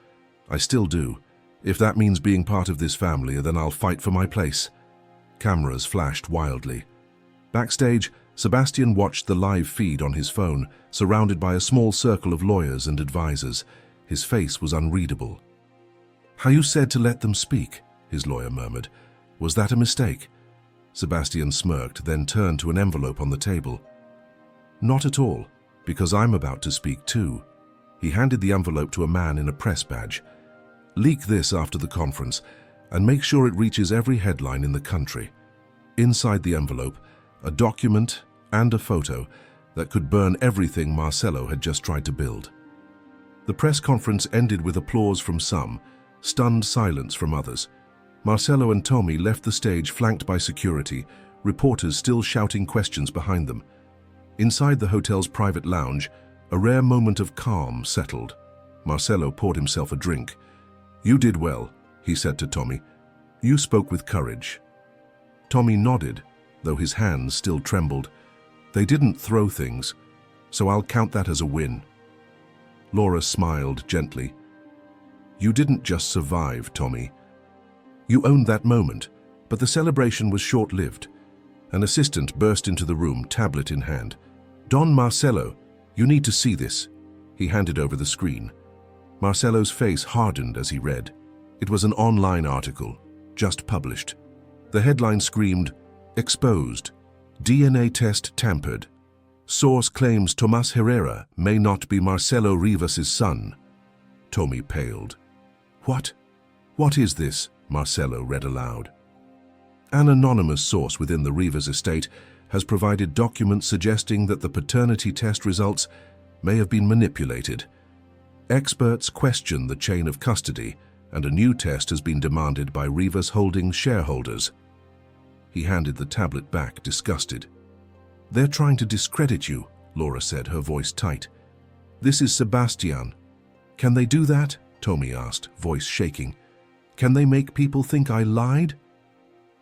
I still do. If that means being part of this family, then I'll fight for my place. Cameras flashed wildly. Backstage, Sebastian watched the live feed on his phone, surrounded by a small circle of lawyers and advisors. His face was unreadable. How you said to let them speak, his lawyer murmured. Was that a mistake? Sebastian smirked, then turned to an envelope on the table. Not at all, because I'm about to speak too. He handed the envelope to a man in a press badge. Leak this after the conference, and make sure it reaches every headline in the country. Inside the envelope, a document and a photo that could burn everything Marcelo had just tried to build. The press conference ended with applause from some, stunned silence from others. Marcelo and Tommy left the stage flanked by security, reporters still shouting questions behind them. Inside the hotel's private lounge, a rare moment of calm settled. Marcelo poured himself a drink. You did well, he said to Tommy. You spoke with courage. Tommy nodded, though his hands still trembled. They didn't throw things, so I'll count that as a win. Laura smiled gently. You didn't just survive, Tommy. You owned that moment, but the celebration was short-lived. An assistant burst into the room, tablet in hand. Don Marcelo, you need to see this. He handed over the screen. Marcelo's face hardened as he read. It was an online article, just published. The headline screamed, Exposed. DNA test tampered. Source claims Tomas Herrera may not be Marcelo Rivas' son. Tommy paled. What? What is this? Marcelo read aloud. An anonymous source within the Rivas estate has provided documents suggesting that the paternity test results may have been manipulated. Experts question the chain of custody, and a new test has been demanded by Rivas Holdings shareholders. He handed the tablet back, disgusted. They're trying to discredit you, Laura said, her voice tight. This is Sebastian. Can they do that? Tommy asked, voice shaking. Can they make people think I lied?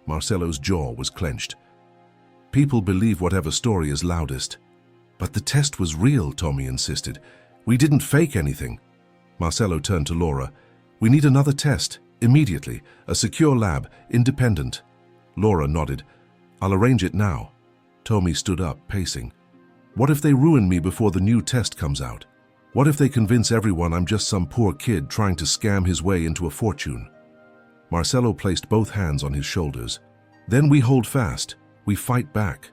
Marcelo's jaw was clenched. People believe whatever story is loudest. But the test was real, Tommy insisted. We didn't fake anything. Marcelo turned to Laura. We need another test, immediately. A secure lab, independent. Laura nodded. I'll arrange it now. Tommy stood up, pacing. What if they ruin me before the new test comes out? What if they convince everyone I'm just some poor kid trying to scam his way into a fortune? Marcelo placed both hands on his shoulders. Then we hold fast. We fight back.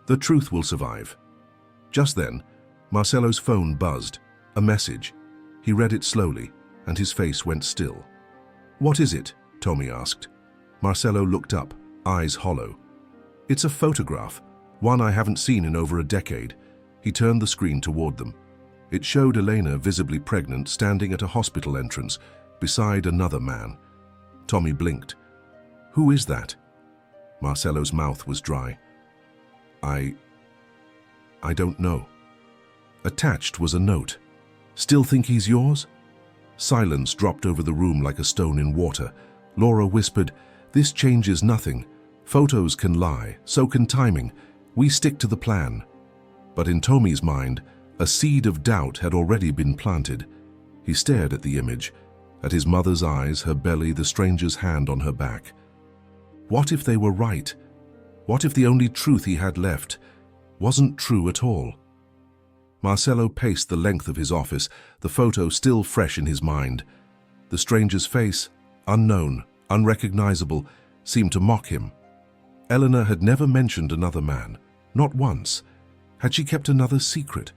The truth will survive. Just then, Marcelo's phone buzzed. A message. He read it slowly, and his face went still. "What is it?" Tommy asked. Marcelo looked up, eyes hollow. "It's a photograph, one I haven't seen in over a decade." He turned the screen toward them. It showed Elena, visibly pregnant, standing at a hospital entrance, beside another man. Tommy blinked. "Who is that?" Marcelo's mouth was dry. I don't know." Attached was a note. "Still think he's yours?" Silence dropped over the room like a stone in water. Laura whispered, "This changes nothing. Photos can lie, so can timing. We stick to the plan." But in Tommy's mind, a seed of doubt had already been planted. He stared at the image, at his mother's eyes, her belly, the stranger's hand on her back. What if they were right? What if the only truth he had left wasn't true at all? Marcelo paced the length of his office, the photo still fresh in his mind. The stranger's face, unknown, unrecognizable, seemed to mock him. Eleanor had never mentioned another man, not once. Had she kept another secret?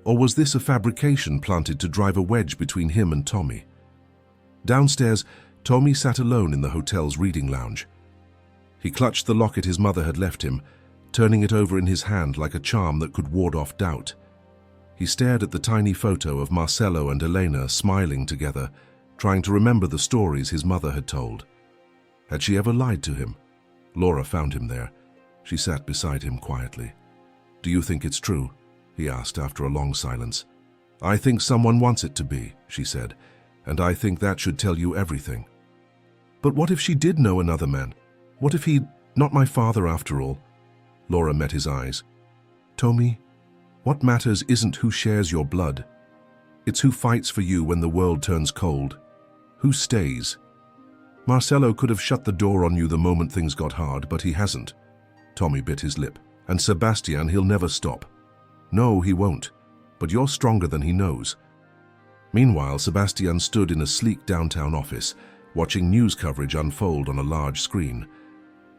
Or was this a fabrication planted to drive a wedge between him and Tommy? Downstairs, Tommy sat alone in the hotel's reading lounge. He clutched the locket his mother had left him, turning it over in his hand like a charm that could ward off doubt. He stared at the tiny photo of Marcelo and Elena smiling together, trying to remember the stories his mother had told. Had she ever lied to him? Laura found him there. She sat beside him quietly. "Do you think it's true?" he asked after a long silence. "I think someone wants it to be," she said, "and I think that should tell you everything." "But what if she did know another man? What if he'd not my father after all?" Laura met his eyes. "Tommy, what matters isn't who shares your blood. It's who fights for you when the world turns cold. Who stays. Marcelo could have shut the door on you the moment things got hard, but he hasn't." Tommy bit his lip. "And Sebastian, he'll never stop." "No, he won't. But you're stronger than he knows." Meanwhile, Sebastian stood in a sleek downtown office, watching news coverage unfold on a large screen.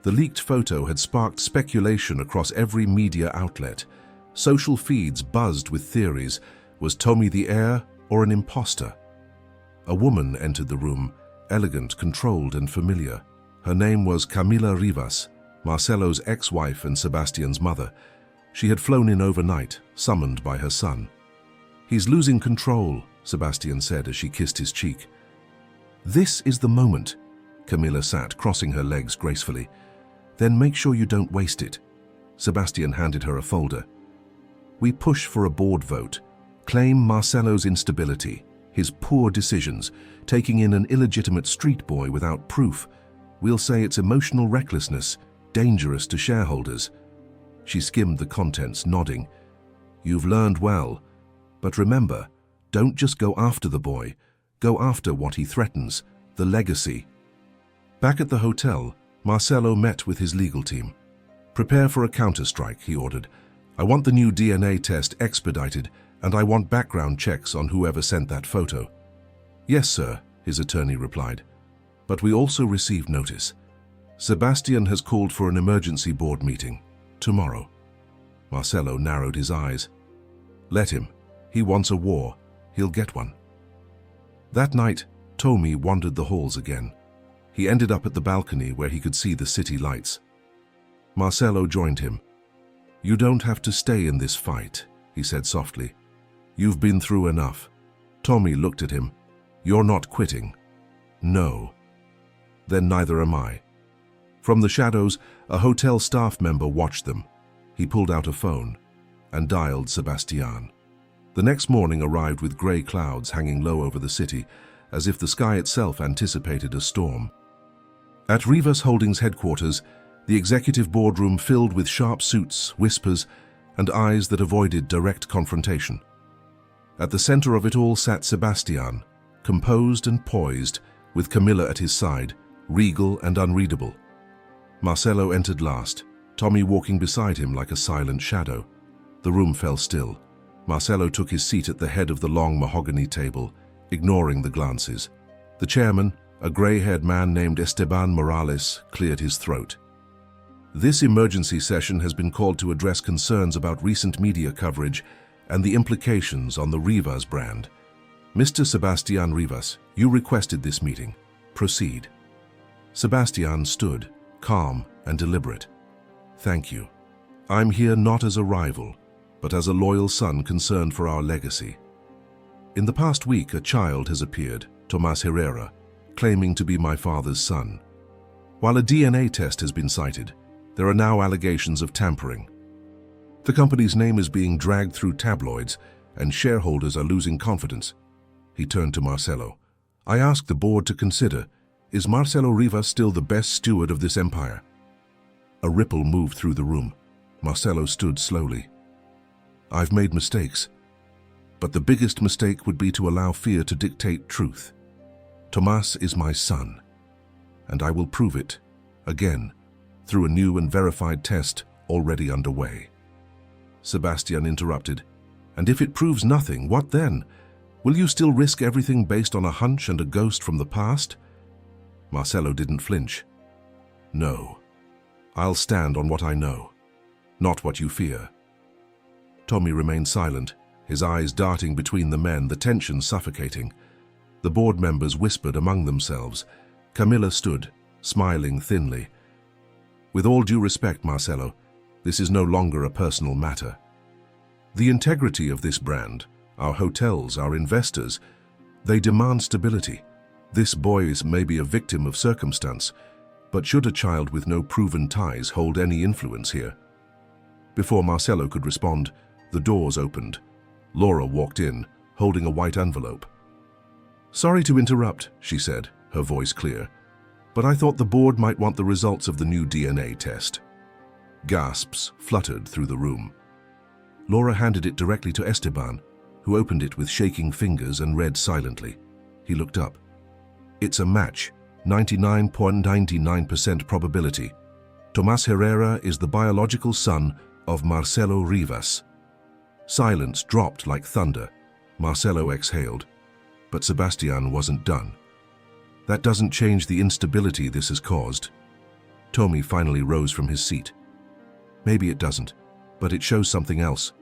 The leaked photo had sparked speculation across every media outlet. Social feeds buzzed with theories. Was Tommy the heir or an imposter? A woman entered the room, elegant, controlled, and familiar. Her name was Camila Rivas, Marcelo's ex-wife and Sebastian's mother. She had flown in overnight, summoned by her son. "He's losing control," Sebastian said as she kissed his cheek. "This is the moment." Camila sat, crossing her legs gracefully. "Then make sure you don't waste it." Sebastian handed her a folder. "We push for a board vote. Claim Marcelo's instability, his poor decisions, taking in an illegitimate street boy without proof. We'll say it's emotional recklessness, dangerous to shareholders." She skimmed the contents, nodding. "You've learned well. But remember, don't just go after the boy. Go after what he threatens, the legacy." Back at the hotel, Marcelo met with his legal team. "Prepare for a counterstrike," he ordered. "I want the new DNA test expedited, and I want background checks on whoever sent that photo." "Yes, sir," his attorney replied. "But we also received notice. Sebastian has called for an emergency board meeting. Tomorrow." Marcelo narrowed his eyes. "Let him. He wants a war. He'll get one." That night, Tommy wandered the halls again. He ended up at the balcony where he could see the city lights. Marcelo joined him. "You don't have to stay in this fight," he said softly. "You've been through enough." Tommy looked at him. "You're not quitting." "No." "Then neither am I." From the shadows, a hotel staff member watched them. He pulled out a phone and dialed Sebastian. The next morning arrived with grey clouds hanging low over the city, as if the sky itself anticipated a storm. At Rivas Holdings headquarters, the executive boardroom filled with sharp suits, whispers, and eyes that avoided direct confrontation. At the center of it all sat Sebastian, composed and poised, with Camilla at his side, regal and unreadable. Marcelo entered last, Tommy walking beside him like a silent shadow. The room fell still. Marcelo took his seat at the head of the long mahogany table, ignoring the glances. The chairman, a gray-haired man named Esteban Morales, cleared his throat. "This emergency session has been called to address concerns about recent media coverage and the implications on the Rivas brand. Mr. Sebastian Rivas, you requested this meeting. Proceed. Sebastian stood, calm and deliberate. Thank you. I'm here not as a rival, but as a loyal son concerned for our legacy. In the past week, a child has appeared, Tomás Herrera, claiming to be my father's son. While a DNA test has been cited, there are now allegations of tampering. The company's name is being dragged through tabloids, and shareholders are losing confidence. He turned to Marcelo. I ask the board to consider, is Marcelo Rivas still the best steward of this empire? A ripple moved through the room. Marcelo stood slowly. I've made mistakes, but the biggest mistake would be to allow fear to dictate truth. Tomás is my son, and I will prove it, again, through a new and verified test already underway. Sebastian interrupted. And if it proves nothing, what then? Will you still risk everything based on a hunch and a ghost from the past? Marcelo didn't flinch. No. I'll stand on what I know, not what you fear. Tommy remained silent, his eyes darting between the men, the tension suffocating. The board members whispered among themselves. Camilla stood, smiling thinly. With all due respect, Marcelo, this is no longer a personal matter. The integrity of this brand, our hotels, our investors, they demand stability. This boy may be a victim of circumstance, but should a child with no proven ties hold any influence here? Before Marcelo could respond, the doors opened. Laura walked in, holding a white envelope. Sorry to interrupt, she said, her voice clear, but I thought the board might want the results of the new DNA test. Gasps fluttered through the room. Laura handed it directly to Esteban, who opened it with shaking fingers and read silently. He looked up. It's a match, 99.99% probability. Tomás Herrera is the biological son of Marcelo Rivas. Silence dropped like thunder. Marcelo exhaled, but Sebastian wasn't done. That doesn't change the instability this has caused. Tommy finally rose from his seat. Maybe it doesn't, but it shows something else.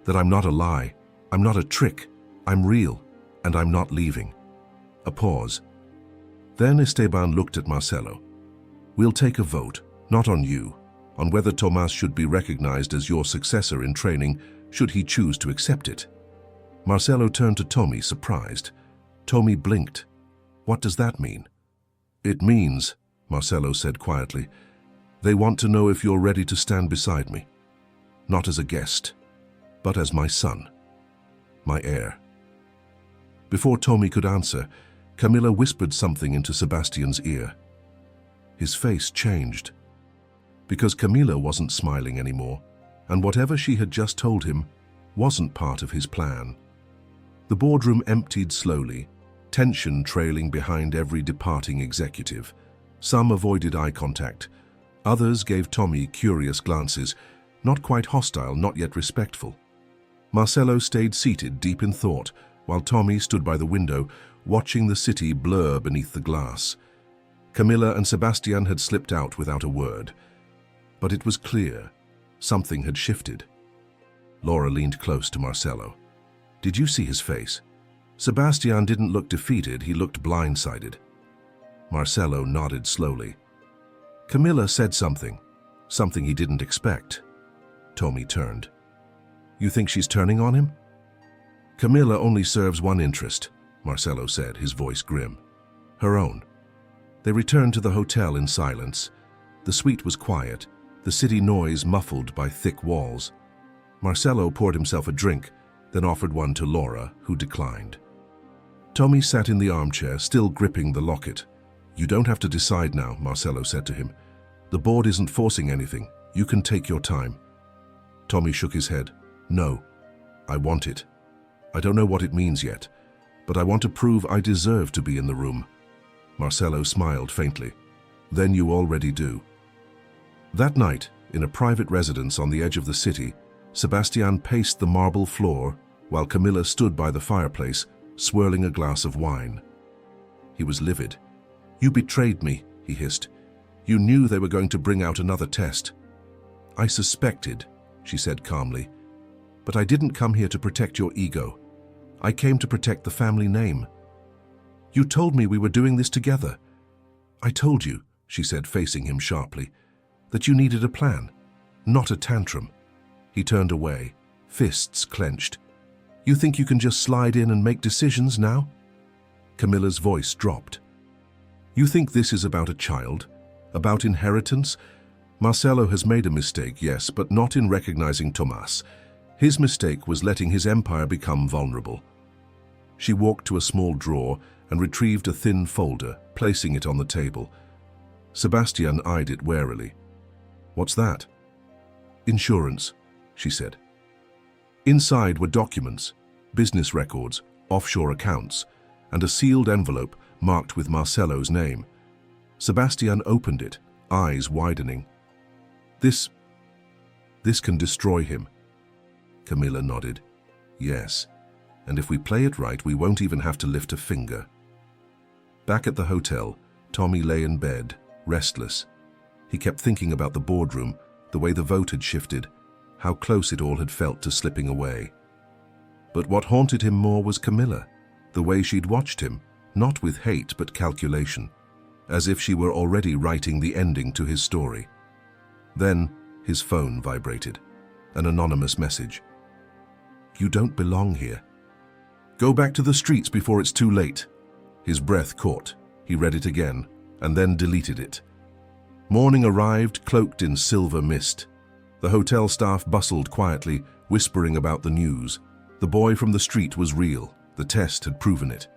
That I'm not a lie, I'm not a trick, I'm real, and I'm not leaving. A pause. Then Esteban looked at Marcelo. We'll take a vote, not on you, on whether Tomás should be recognized as your successor in training should he choose to accept it. Marcelo turned to Tommy, surprised. Tommy blinked. What does that mean? It means, Marcelo said quietly, they want to know if you're ready to stand beside me. Not as a guest, but as my son, my heir. Before Tommy could answer, Camilla whispered something into Sebastian's ear. His face changed, because Camilla wasn't smiling anymore, and whatever she had just told him wasn't part of his plan. The boardroom emptied slowly, tension trailing behind every departing executive. Some avoided eye contact. Others gave Tommy curious glances, not quite hostile, not yet respectful. Marcelo stayed seated deep in thought, while Tommy stood by the window, watching the city blur beneath the glass. Camilla and Sebastian had slipped out without a word. But it was clear, something had shifted. Laura leaned close to Marcelo. Did you see his face? Sebastian didn't look defeated, he looked blindsided. Marcelo nodded slowly. Camilla said something he didn't expect. Tommy turned. You think she's turning on him? Camilla only serves one interest, Marcelo said, his voice grim. Her own. They returned to the hotel in silence. The suite was quiet, the city noise muffled by thick walls. Marcelo poured himself a drink, then offered one to Laura, who declined. Tommy sat in the armchair, still gripping the locket. You don't have to decide now, Marcelo said to him. The board isn't forcing anything. You can take your time. Tommy shook his head. No, I want it. I don't know what it means yet, but I want to prove I deserve to be in the room. Marcelo smiled faintly. Then you already do. That night, in a private residence on the edge of the city, Sebastian paced the marble floor while Camilla stood by the fireplace, swirling a glass of wine. He was livid. You betrayed me, he hissed. You knew they were going to bring out another test. I suspected, she said calmly. But I didn't come here to protect your ego. I came to protect the family name. You told me we were doing this together. I told you, she said, facing him sharply, that you needed a plan, not a tantrum. He turned away, fists clenched. You think you can just slide in and make decisions now? Camilla's voice dropped. You think this is about a child? About inheritance? Marcelo has made a mistake, yes, but not in recognizing Tomas. His mistake was letting his empire become vulnerable. She walked to a small drawer and retrieved a thin folder, placing it on the table. Sebastian eyed it warily. What's that? Insurance, she said. Inside were documents, business records, offshore accounts, and a sealed envelope marked with Marcelo's name. Sebastian opened it, eyes widening. This can destroy him. Camilla nodded. Yes, and if we play it right, we won't even have to lift a finger. Back at the hotel, Tommy lay in bed, restless. He kept thinking about the boardroom, the way the vote had shifted, how close it all had felt to slipping away. But what haunted him more was Camilla, the way she'd watched him, not with hate but calculation, as if she were already writing the ending to his story. Then his phone vibrated, an anonymous message. You don't belong here. Go back to the streets before it's too late. His breath caught. He read it again, and then deleted it. Morning arrived, cloaked in silver mist. The hotel staff bustled quietly, whispering about the news. The boy from the street was real. The test had proven it.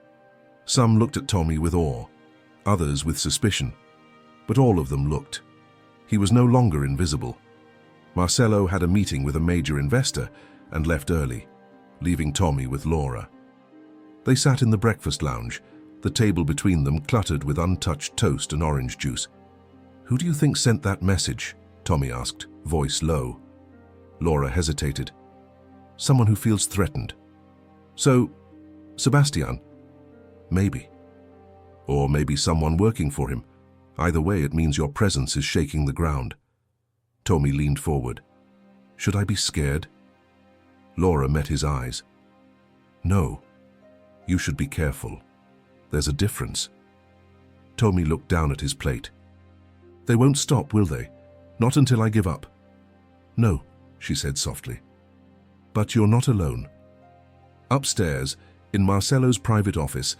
Some looked at Tommy with awe, others with suspicion, but all of them looked. He was no longer invisible. Marcelo had a meeting with a major investor and left early, leaving Tommy with Laura. They sat in the breakfast lounge, the table between them cluttered with untouched toast and orange juice. Who do you think sent that message? Tommy asked, voice low. Laura hesitated. Someone who feels threatened. So, Sebastian? Maybe. Or maybe someone working for him. Either way, it means your presence is shaking the ground. Tommy leaned forward. Should I be scared? Laura met his eyes. No. You should be careful. There's a difference. Tommy looked down at his plate. They won't stop, will they? Not until I give up. No, she said softly. But you're not alone. Upstairs, in Marcelo's private office,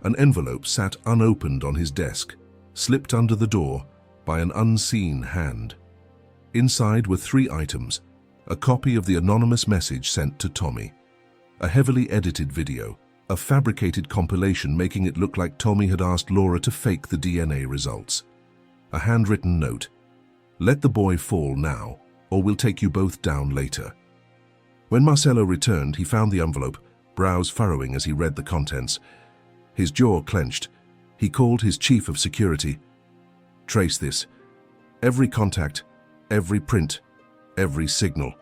an envelope sat unopened on his desk, slipped under the door by an unseen hand. Inside were 3 items: a copy of the anonymous message sent to Tommy, a heavily edited video, a fabricated compilation making it look like Tommy had asked Laura to fake the DNA results, a handwritten note: let the boy fall now, or we'll take you both down later. When Marcelo returned, he found the envelope, brows furrowing as he read the contents. His jaw clenched. He called his chief of security. Trace this. Every contact, every print, every signal.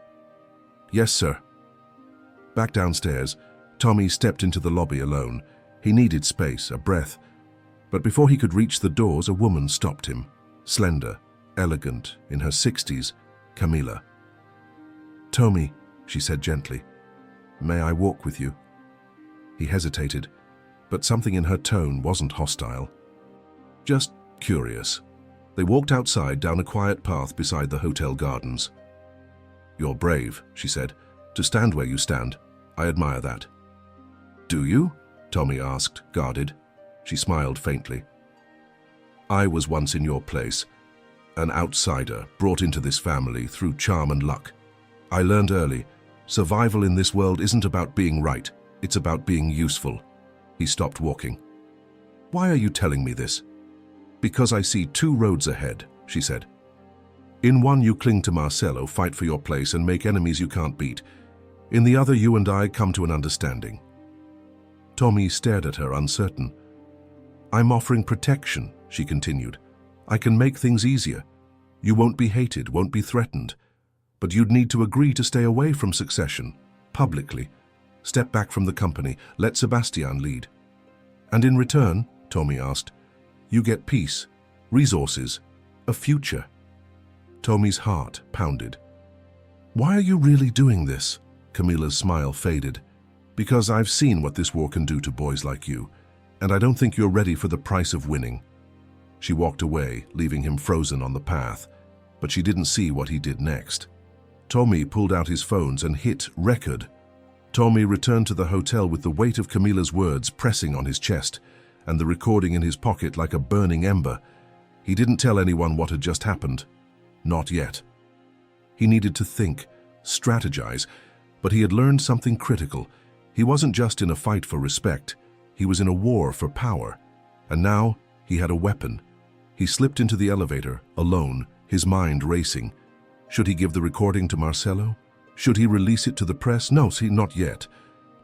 Yes, sir. Back downstairs, Tommy stepped into the lobby alone. He needed space, a breath. But before he could reach the doors, a woman stopped him. Slender, elegant, in her 60s, Camila. Tommy, she said gently, may I walk with you? He hesitated, but something in her tone wasn't hostile. Just curious. They walked outside down a quiet path beside the hotel gardens. You're brave, she said, to stand where you stand. I admire that. Do you? Tommy asked, guarded. She smiled faintly. I was once in your place, an outsider brought into this family through charm and luck. I learned early, survival in this world isn't about being right, it's about being useful. He stopped walking. Why are you telling me this? Because I see 2 roads ahead, she said. In one, you cling to Marcelo, fight for your place, and make enemies you can't beat. In the other, you and I come to an understanding. Tommy stared at her, uncertain. I'm offering protection, she continued. I can make things easier. You won't be hated, won't be threatened. But you'd need to agree to stay away from succession, publicly. Step back from the company, let Sebastian lead. And in return, Tommy asked, you get peace, resources, a future. Tommy's heart pounded. Why are you really doing this? Camilla's smile faded. Because I've seen what this war can do to boys like you, and I don't think you're ready for the price of winning. She walked away, leaving him frozen on the path, but she didn't see what he did next. Tommy pulled out his phones and hit record. Tommy returned to the hotel with the weight of Camilla's words pressing on his chest, and the recording in his pocket like a burning ember. He didn't tell anyone what had just happened. Not yet. He needed to think, strategize, but he had learned something critical. He wasn't just in a fight for respect, he was in a war for power. And now he had a weapon. He slipped into the elevator, alone, his mind racing. Should he give the recording to Marcelo? Should he release it to the press? No, not yet.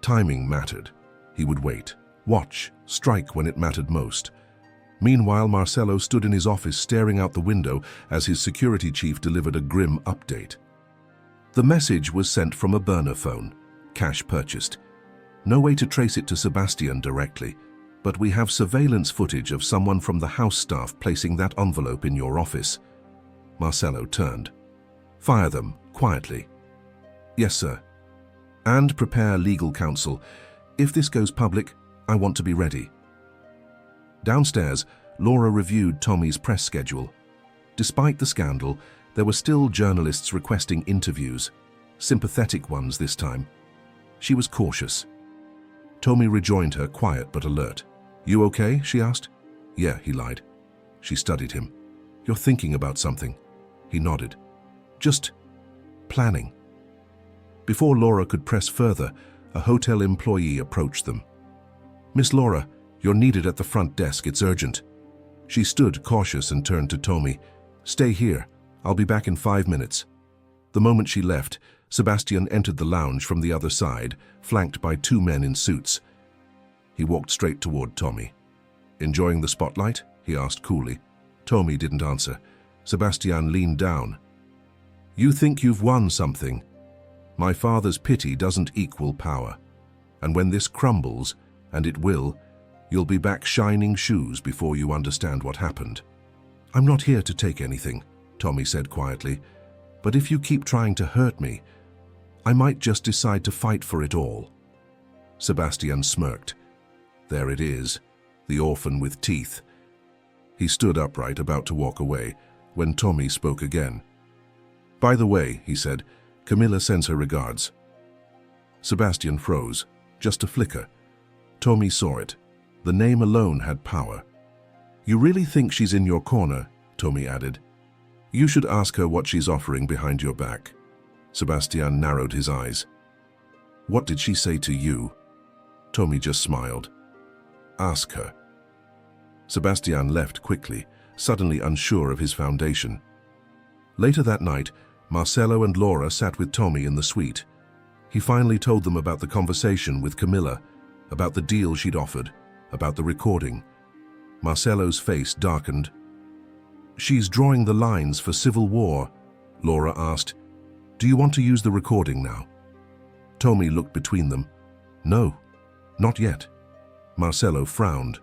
Timing mattered. He would wait. Watch, strike when it mattered most. Meanwhile, Marcelo stood in his office staring out the window as his security chief delivered a grim update. The message was sent from a burner phone, cash purchased. No way to trace it to Sebastian directly, but we have surveillance footage of someone from the house staff placing that envelope in your office. Marcelo turned. Fire them, quietly. Yes, sir. And prepare legal counsel. If this goes public, I want to be ready. Downstairs, Laura reviewed Tommy's press schedule. Despite the scandal, there were still journalists requesting interviews, sympathetic ones this time. She was cautious. Tommy rejoined her, quiet but alert. You okay? She asked. Yeah, he lied. She studied him. You're thinking about something. He nodded. Just planning. Before Laura could press further, a hotel employee approached them. Miss Laura, you're needed at the front desk. It's urgent. She stood cautious and turned to Tommy. Stay here. I'll be back in 5 minutes. The moment she left, Sebastian entered the lounge from the other side, flanked by 2 men in suits. He walked straight toward Tommy. Enjoying the spotlight? He asked coolly. Tommy didn't answer. Sebastian leaned down. You think you've won something. My father's pity doesn't equal power. And when this crumbles, and it will, you'll be back shining shoes before you understand what happened. I'm not here to take anything, Tommy said quietly. But if you keep trying to hurt me, I might just decide to fight for it all. Sebastian smirked. There it is, the orphan with teeth. He stood upright, about to walk away, when Tommy spoke again. By the way, he said, Camilla sends her regards. Sebastian froze, just a flicker. Tommy saw it. The name alone had power. You really think she's in your corner? Tommy added. You should ask her what she's offering behind your back. Sebastian narrowed his eyes. What did she say to you? Tommy just smiled. Ask her. Sebastian left quickly, suddenly unsure of his foundation. Later that night, Marcelo and Laura sat with Tommy in the suite. He finally told them about the conversation with Camilla, about the deal she'd offered, about the recording. Marcelo's face darkened. She's drawing the lines for civil war, Laura asked. Do you want to use the recording now? Tommy looked between them. No, not yet. Marcelo frowned.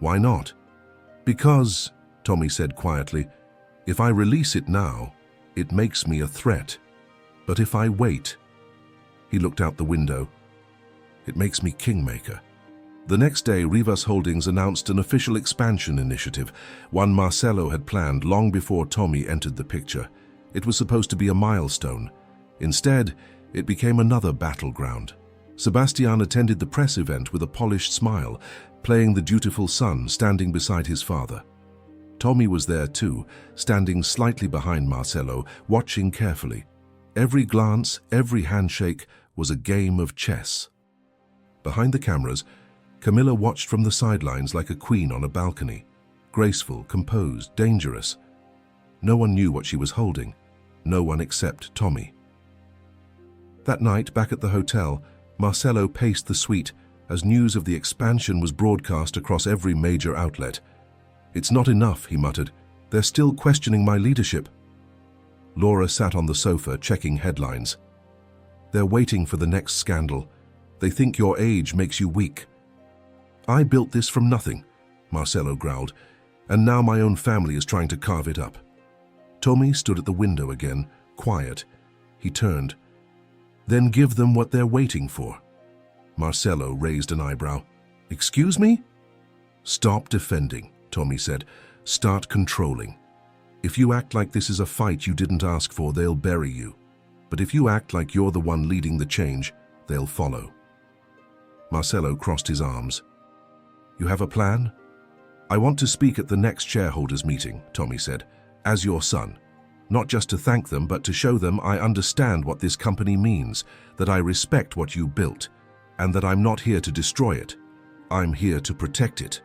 Why not? Because, Tommy said quietly, if I release it now, it makes me a threat. But if I wait, he looked out the window, it makes me kingmaker. The next day, Rivas Holdings announced an official expansion initiative, one Marcelo had planned long before Tommy entered the picture. It was supposed to be a milestone. Instead, it became another battleground. Sebastian attended the press event with a polished smile, playing the dutiful son standing beside his father. Tommy was there too, standing slightly behind Marcelo, watching carefully. Every glance, every handshake was a game of chess. Behind the cameras, Camilla watched from the sidelines like a queen on a balcony, graceful, composed, dangerous. No one knew what she was holding, no one except Tommy. That night, back at the hotel, Marcelo paced the suite as news of the expansion was broadcast across every major outlet. It's not enough, he muttered. They're still questioning my leadership. Laura sat on the sofa, checking headlines. They're waiting for the next scandal. They think your age makes you weak. I built this from nothing, Marcelo growled, and now my own family is trying to carve it up. Tommy stood at the window again, quiet. He turned. Then give them what they're waiting for. Marcelo raised an eyebrow. Excuse me? Stop defending, Tommy said. Start controlling. If you act like this is a fight you didn't ask for, they'll bury you. But if you act like you're the one leading the change, they'll follow. Marcelo crossed his arms. You have a plan? I want to speak at the next shareholders meeting, Tommy said, as your son. Not just to thank them, but to show them I understand what this company means, that I respect what you built, and that I'm not here to destroy it. I'm here to protect it.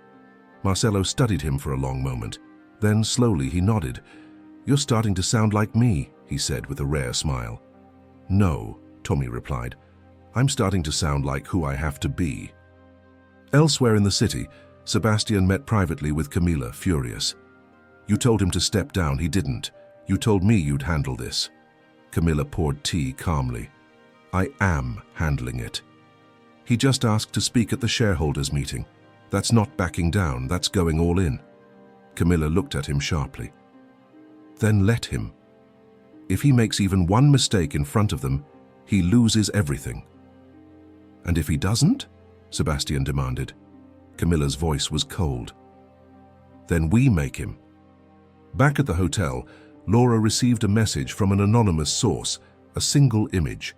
Marcelo studied him for a long moment. Then slowly he nodded. You're starting to sound like me, he said with a rare smile. No, Tommy replied. I'm starting to sound like who I have to be. Elsewhere in the city, Sebastian met privately with Camila, furious. You told him to step down, he didn't. You told me you'd handle this. Camila poured tea calmly. I am handling it. He just asked to speak at the shareholders meeting. That's not backing down, that's going all in. Camila looked at him sharply. Then let him. If he makes even one mistake in front of them, he loses everything. And if he doesn't? Sebastian demanded. Camilla's voice was cold. Then we make him. Back at the hotel, Laura received a message from an anonymous source, a single image.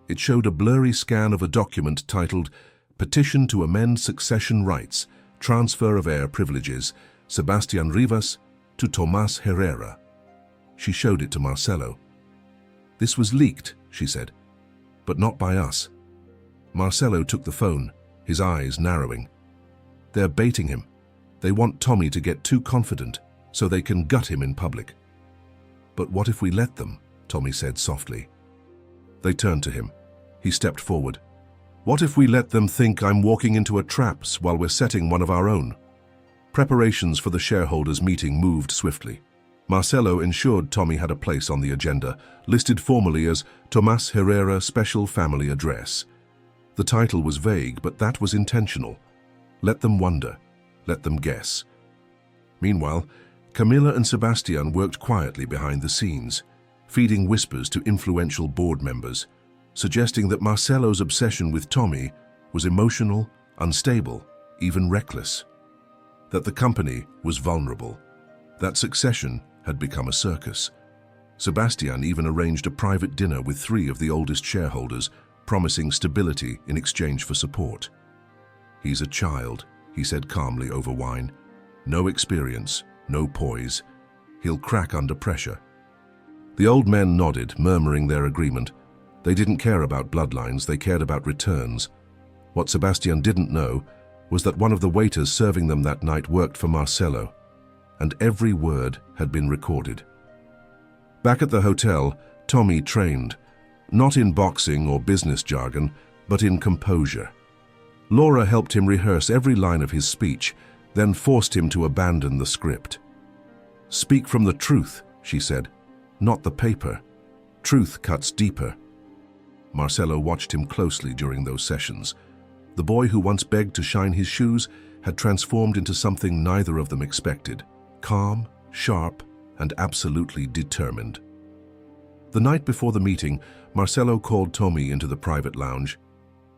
It showed a blurry scan of a document titled Petition to Amend Succession Rights, Transfer of Heir Privileges, Sebastian Rivas to Tomás Herrera. She showed it to Marcelo. This was leaked, she said, but not by us. Marcelo took the phone, his eyes narrowing. They're baiting him. They want Tommy to get too confident so they can gut him in public. But what if we let them? Tommy said softly. They turned to him. He stepped forward. What if we let them think I'm walking into a trap while we're setting one of our own? Preparations for the shareholders' meeting moved swiftly. Marcelo ensured Tommy had a place on the agenda, listed formally as Tomás Herrera Special Family Address. The title was vague, but that was intentional. Let them wonder. Let them guess. Meanwhile, Camila and Sebastian worked quietly behind the scenes, feeding whispers to influential board members, suggesting that Marcelo's obsession with Tommy was emotional, unstable, even reckless. That the company was vulnerable. That succession had become a circus. Sebastian even arranged a private dinner with 3 of the oldest shareholders, promising stability in exchange for support. He's a child, he said calmly over wine. No experience, no poise. He'll crack under pressure. The old men nodded, murmuring their agreement. They didn't care about bloodlines, they cared about returns. What Sebastian didn't know was that one of the waiters serving them that night worked for Marcelo, and every word had been recorded. Back at the hotel, Tommy trained, not in boxing or business jargon, but in composure. Laura helped him rehearse every line of his speech, then forced him to abandon the script. Speak from the truth, she said, not the paper. Truth cuts deeper. Marcelo watched him closely during those sessions. The boy who once begged to shine his shoes had transformed into something neither of them expected, calm, sharp, and absolutely determined. The night before the meeting, Marcelo called Tommy into the private lounge.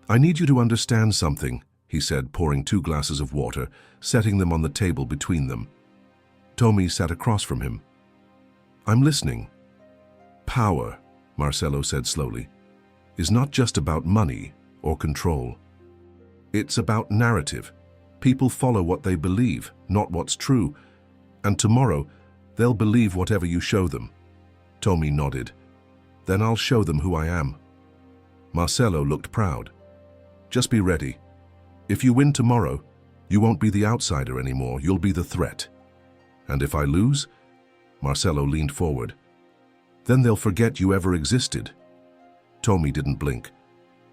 I need you to understand something, he said, pouring 2 glasses of water, setting them on the table between them. Tommy sat across from him. I'm listening. Power, Marcelo said slowly, is not just about money or control. It's about narrative. People follow what they believe, not what's true. And tomorrow, they'll believe whatever you show them. Tommy nodded. Then I'll show them who I am. Marcelo looked proud. Just be ready. If you win tomorrow, you won't be the outsider anymore, you'll be the threat. And if I lose? Marcelo leaned forward. Then they'll forget you ever existed. Tommy didn't blink.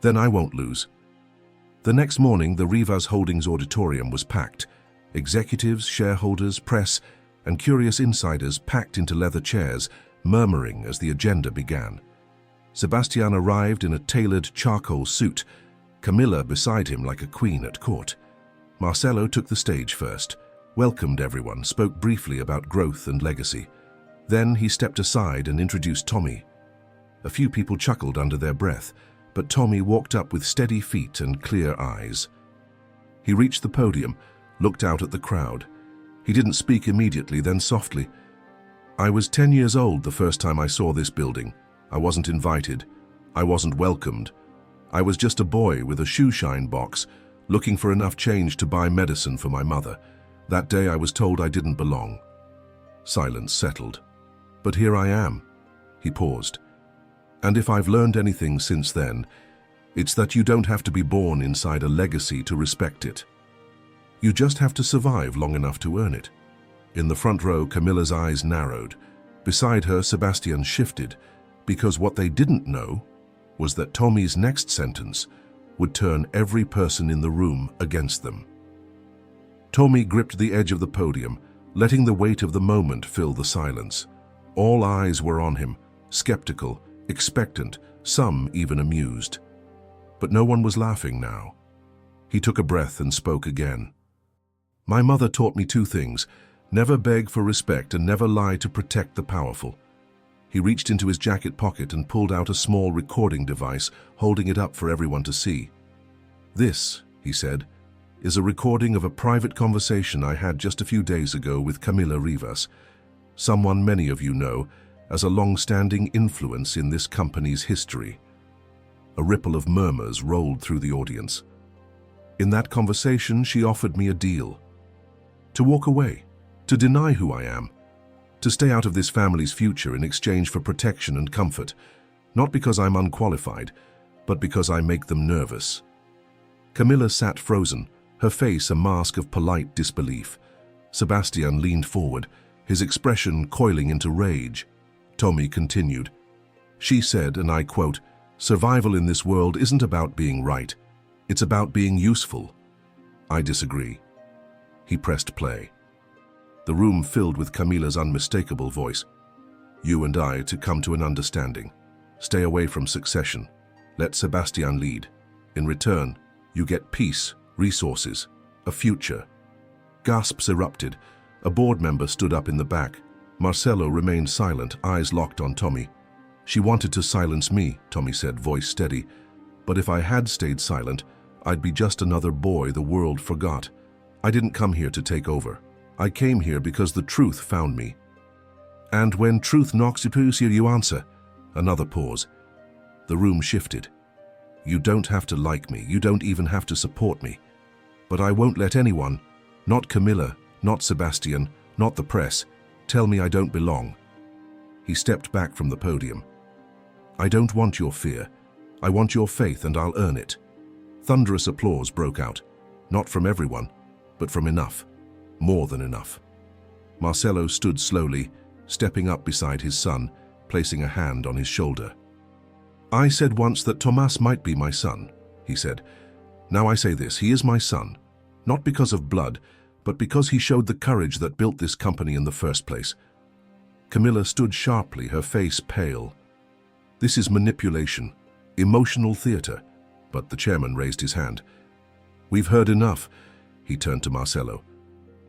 Then I won't lose. The next morning, the Rivas Holdings auditorium was packed. Executives, shareholders, press, and curious insiders packed into leather chairs, murmuring as the agenda began. Sebastian arrived in a tailored charcoal suit, Camila beside him like a queen at court. Marcelo took the stage first, welcomed everyone, spoke briefly about growth and legacy. Then he stepped aside and introduced Tommy. A few people chuckled under their breath, but Tommy walked up with steady feet and clear eyes. He reached the podium, looked out at the crowd. He didn't speak immediately, then softly, "I was 10 years old the first time I saw this building. I wasn't invited. I wasn't welcomed. I was just a boy with a shoe-shine box, looking for enough change to buy medicine for my mother. That day I was told I didn't belong." Silence settled. "But here I am." He paused. "And if I've learned anything since then, it's that you don't have to be born inside a legacy to respect it. You just have to survive long enough to earn it." In the front row, Camilla's eyes narrowed. Beside her, Sebastian shifted, because what they didn't know was that Tommy's next sentence would turn every person in the room against them. Tommy gripped the edge of the podium, letting the weight of the moment fill the silence. All eyes were on him, skeptical, expectant, some even amused. But no one was laughing now. He took a breath and spoke again. "My mother taught me two things: never beg for respect and never lie to protect the powerful." He reached into his jacket pocket and pulled out a small recording device, holding it up for everyone to see. "This," he said, "is a recording of a private conversation I had just a few days ago with Camila Rivas, someone many of you know as a long-standing influence in this company's history." A ripple of murmurs rolled through the audience. "In that conversation, she offered me a deal. To walk away, to deny who I am, to stay out of this family's future in exchange for protection and comfort, not because I'm unqualified, but because I make them nervous." Camilla sat frozen, her face a mask of polite disbelief. Sebastian leaned forward, his expression coiling into rage. Tommy continued. "She said, and I quote, 'Survival in this world isn't about being right. It's about being useful.' I disagree." He pressed play. The room filled with Camila's unmistakable voice. "You and I to come to an understanding. Stay away from succession. Let Sebastian lead. In return, you get peace, resources, a future." Gasps erupted. A board member stood up in the back. Marcelo remained silent, eyes locked on Tommy. "She wanted to silence me," Tommy said, voice steady. "But if I had stayed silent, I'd be just another boy the world forgot. I didn't come here to take over. I came here because the truth found me." "And when truth knocks you answer." Another pause. The room shifted. "You don't have to like me. You don't even have to support me. But I won't let anyone, not Camilla, not Sebastian, not the press, tell me I don't belong." He stepped back from the podium. "I don't want your fear. I want your faith, and I'll earn it." Thunderous applause broke out, not from everyone, but from enough. More than enough. Marcelo stood slowly, stepping up beside his son, placing a hand on his shoulder. "I said once that Tomas might be my son," he said. "Now I say this: he is my son, not because of blood, but because he showed the courage that built this company in the first place." Camilla stood sharply, her face pale. "This is manipulation, emotional theater." But the chairman raised his hand. "We've heard enough." He turned to Marcelo.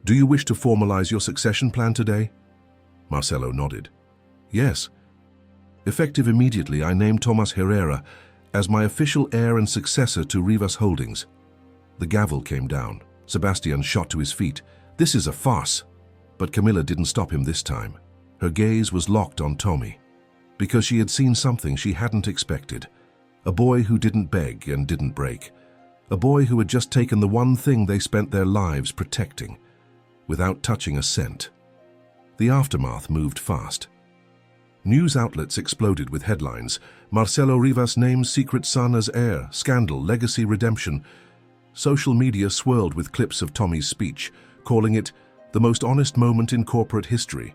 "Do you wish to formalize your succession plan today?" Marcelo nodded. "Yes." "Effective immediately, I name Tomas Herrera as my official heir and successor to Rivas Holdings." The gavel came down. Sebastian shot to his feet. "This is a farce." But Camilla didn't stop him this time. Her gaze was locked on Tommy, because she had seen something she hadn't expected. A boy who didn't beg and didn't break. A boy who had just taken the one thing they spent their lives protecting, without touching a cent. The aftermath moved fast. News outlets exploded with headlines. Marcelo Rivas names secret son as heir, scandal, legacy redemption. Social media swirled with clips of Tommy's speech, calling it the most honest moment in corporate history.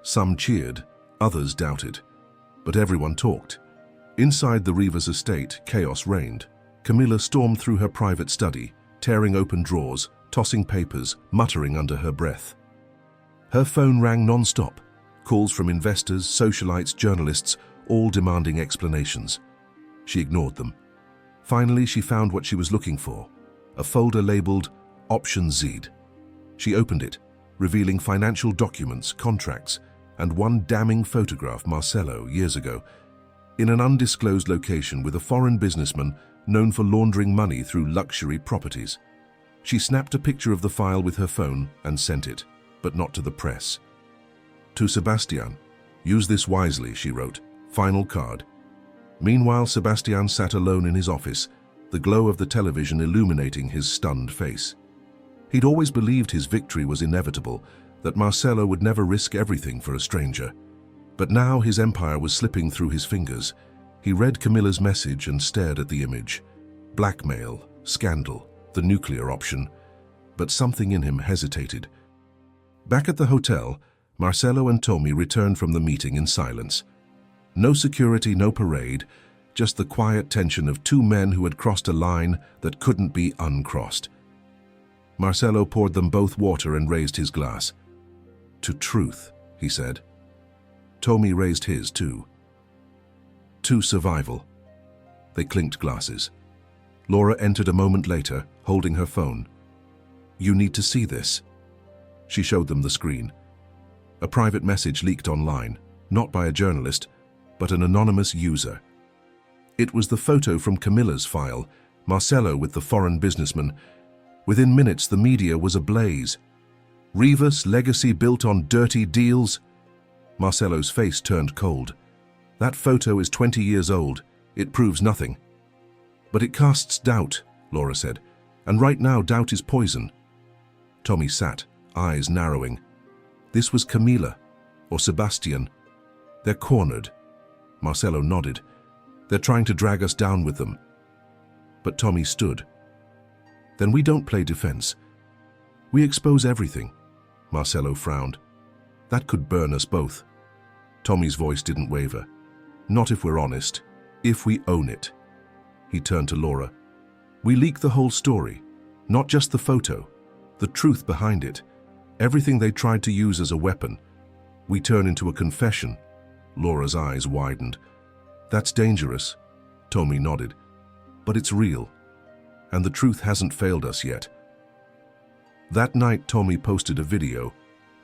Some cheered, others doubted. But everyone talked. Inside the Rivas estate, chaos reigned. Camilla stormed through her private study, tearing open drawers, tossing papers, muttering under her breath. Her phone rang non-stop. Calls from investors, socialites, journalists, all demanding explanations. She ignored them. Finally, she found what she was looking for, a folder labeled Option Z. She opened it, revealing financial documents, contracts, and one damning photograph Marcelo years ago. in an undisclosed location with a foreign businessman known for laundering money through luxury properties. She snapped a picture of the file with her phone and sent it, but not to the press. To Sebastian, "Use this wisely," she wrote. Final card. Meanwhile, Sebastian sat alone in his office, the glow of the television illuminating his stunned face. He'd always believed his victory was inevitable, that Marcelo would never risk everything for a stranger. But now his empire was slipping through his fingers. He read Camilla's message and stared at the image. Blackmail, scandal, the nuclear option. But something in him hesitated. Back at the hotel, Marcelo and Tommy returned from the meeting in silence. No security, no parade, just the quiet tension of two men who had crossed a line that couldn't be uncrossed. Marcelo poured them both water and raised his glass. "To truth," he said. Tommy raised his too. "To survival." They clinked glasses. Laura entered a moment later, holding her phone. "You need to see this." She showed them the screen. A private message leaked online, not by a journalist, but an anonymous user. It was the photo from Camilla's file, Marcelo with the foreign businessman. Within minutes, the media was ablaze. "Rivas' legacy built on dirty deals?" Marcelo's face turned cold. "That photo is 20 years old. It proves nothing." "But it casts doubt," Laura said. "And right now, doubt is poison." Tommy sat, eyes narrowing. This was Camilla, or Sebastian. They're cornered. Marcelo nodded. "They're trying to drag us down with them." But Tommy stood. "Then we don't play defense. We expose everything." Marcelo frowned. "That could burn us both." Tommy's voice didn't waver. "Not if we're honest. If we own it." He turned to Laura. "We leak the whole story. Not just the photo. The truth behind it. Everything they tried to use as a weapon. We turn into a confession." Laura's eyes widened. "That's dangerous." Tommy nodded. "But it's real. And the truth hasn't failed us yet." That night, Tommy posted a video.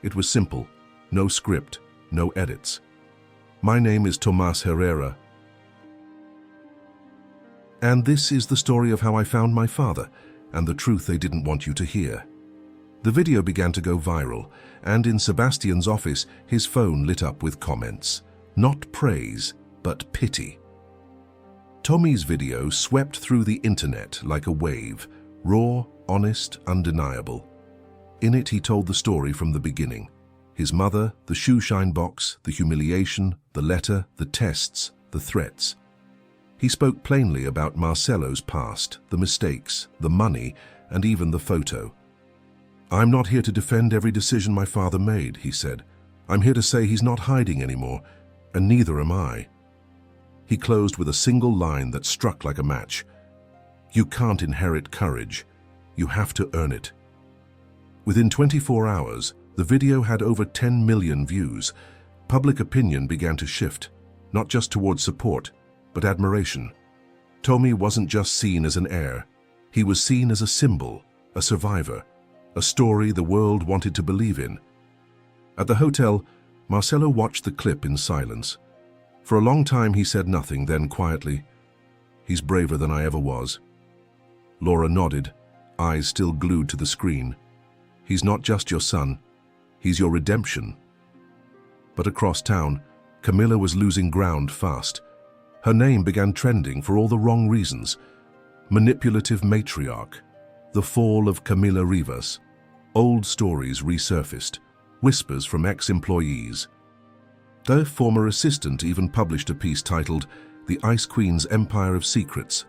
It was simple. No script, no edits. "My name is Tomas Herrera. And this is the story of how I found my father and the truth they didn't want you to hear." The video began to go viral, and in Sebastian's office, his phone lit up with comments. Not praise, but pity. Tommy's video swept through the internet like a wave, raw, honest, undeniable. In it, he told the story from the beginning. His mother, the shoe shine box, the humiliation, the letter, the tests, the threats. He spoke plainly about Marcelo's past, the mistakes, the money, and even the photo. "I'm not here to defend every decision my father made," he said. "I'm here to say he's not hiding anymore, and neither am I." He closed with a single line that struck like a match. "You can't inherit courage. You have to earn it." Within 24 hours, the video had over 10 million views. Public opinion began to shift, not just towards support, but admiration. Tommy wasn't just seen as an heir. He was seen as a symbol, a survivor, a story the world wanted to believe in. At the hotel, Marcelo watched the clip in silence. For a long time he said nothing, then quietly, "He's braver than I ever was." Laura nodded, eyes still glued to the screen. "He's not just your son, he's your redemption." But across town, Camilla was losing ground fast. Her name began trending for all the wrong reasons. Manipulative matriarch, the fall of Camilla Rivas. Old stories resurfaced, whispers from ex-employees. Their former assistant even published a piece titled "The Ice Queen's Empire of Secrets."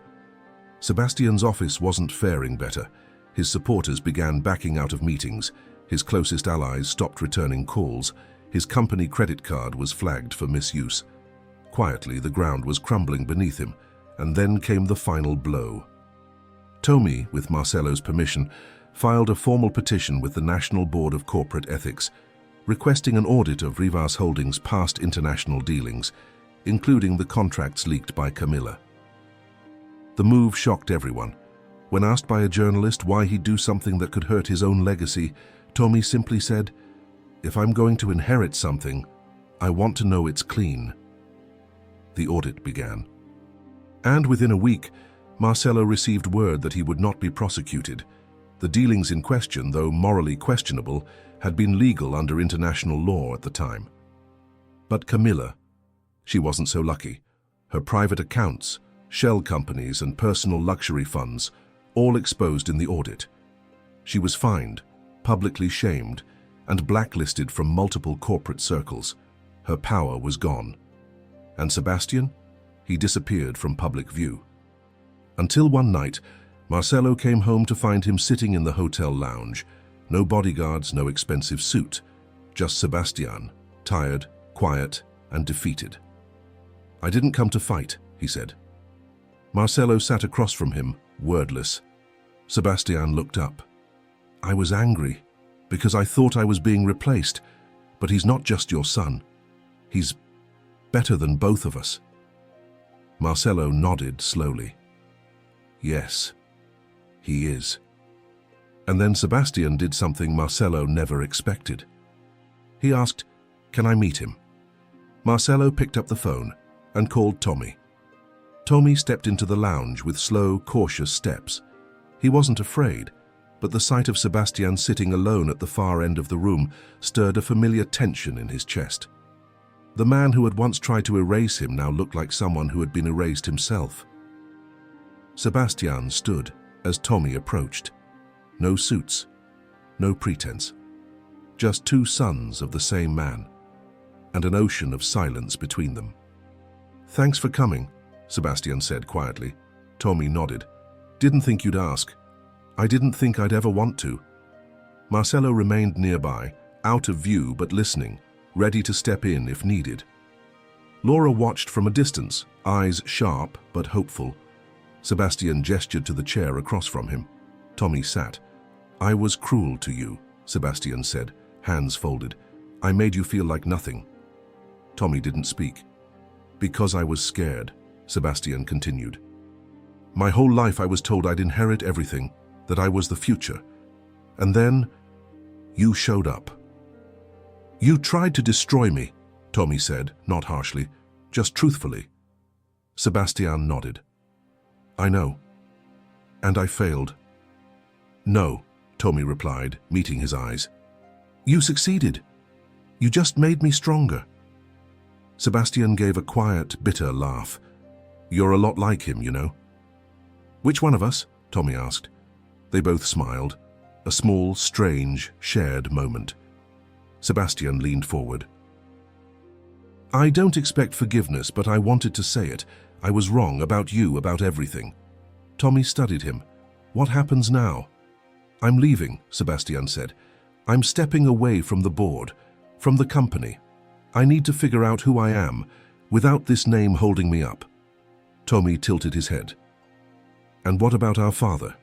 Sebastian's office wasn't faring better. His supporters began backing out of meetings. His closest allies stopped returning calls. His company credit card was flagged for misuse. Quietly, the ground was crumbling beneath him, and then came the final blow. Tommy, with Marcelo's permission, filed a formal petition with the National Board of Corporate Ethics, requesting an audit of Rivas Holdings' past international dealings, including the contracts leaked by Camilla. The move shocked everyone. When asked by a journalist why he'd do something that could hurt his own legacy, Tommy simply said, "If I'm going to inherit something, I want to know it's clean." the audit began. And within a week, Marcelo received word that he would not be prosecuted. The dealings in question, though morally questionable, had been legal under international law at the time. But Camilla, she wasn't so lucky. Her private accounts, shell companies and personal luxury funds, all exposed in the audit. She was fined, publicly shamed, and blacklisted from multiple corporate circles. Her power was gone. And Sebastian? He disappeared from public view. Until one night, Marcelo came home to find him sitting in the hotel lounge. No bodyguards, no expensive suit. Just Sebastian, tired, quiet, and defeated. "I didn't come to fight," he said. Marcelo sat across from him, wordless. Sebastian looked up. "I was angry, because I thought I was being replaced, but he's not just your son. He's better than both of us." Marcelo nodded slowly. "Yes, he is." And then Sebastian did something Marcelo never expected. He asked, "Can I meet him?" Marcelo picked up the phone and called Tommy. Tommy stepped into the lounge with slow, cautious steps. He wasn't afraid, but the sight of Sebastian sitting alone at the far end of the room stirred a familiar tension in his chest. The man who had once tried to erase him now looked like someone who had been erased himself. Sebastian stood as Tommy approached. No suits, no pretense. Just two sons of the same man, and an ocean of silence between them. "Thanks for coming," Sebastian said quietly. Tommy nodded. "Didn't think you'd ask. I didn't think I'd ever want to." Marcelo remained nearby, out of view but listening, ready to step in if needed. Laura watched from a distance, eyes sharp but hopeful. Sebastian gestured to the chair across from him. Tommy sat. "I was cruel to you," Sebastian said, hands folded. "I made you feel like nothing." Tommy didn't speak. "Because I was scared," Sebastian continued. "My whole life I was told I'd inherit everything, that I was the future. And then, you showed up." "You tried to destroy me," Tommy said, not harshly, just truthfully. Sebastian nodded. "I know. And I failed." "No," Tommy replied, meeting his eyes. "You succeeded. You just made me stronger." Sebastian gave a quiet, bitter laugh. "You're a lot like him, you know." "Which one of us?" Tommy asked. They both smiled, a small, strange, shared moment. Sebastian leaned forward. "I don't expect forgiveness, but I wanted to say it. I was wrong about you, about everything." Tommy studied him. "What happens now?" "I'm leaving," Sebastian said. "I'm stepping away from the board, from the company. I need to figure out who I am, without this name holding me up." Tommy tilted his head. "And what about our father?"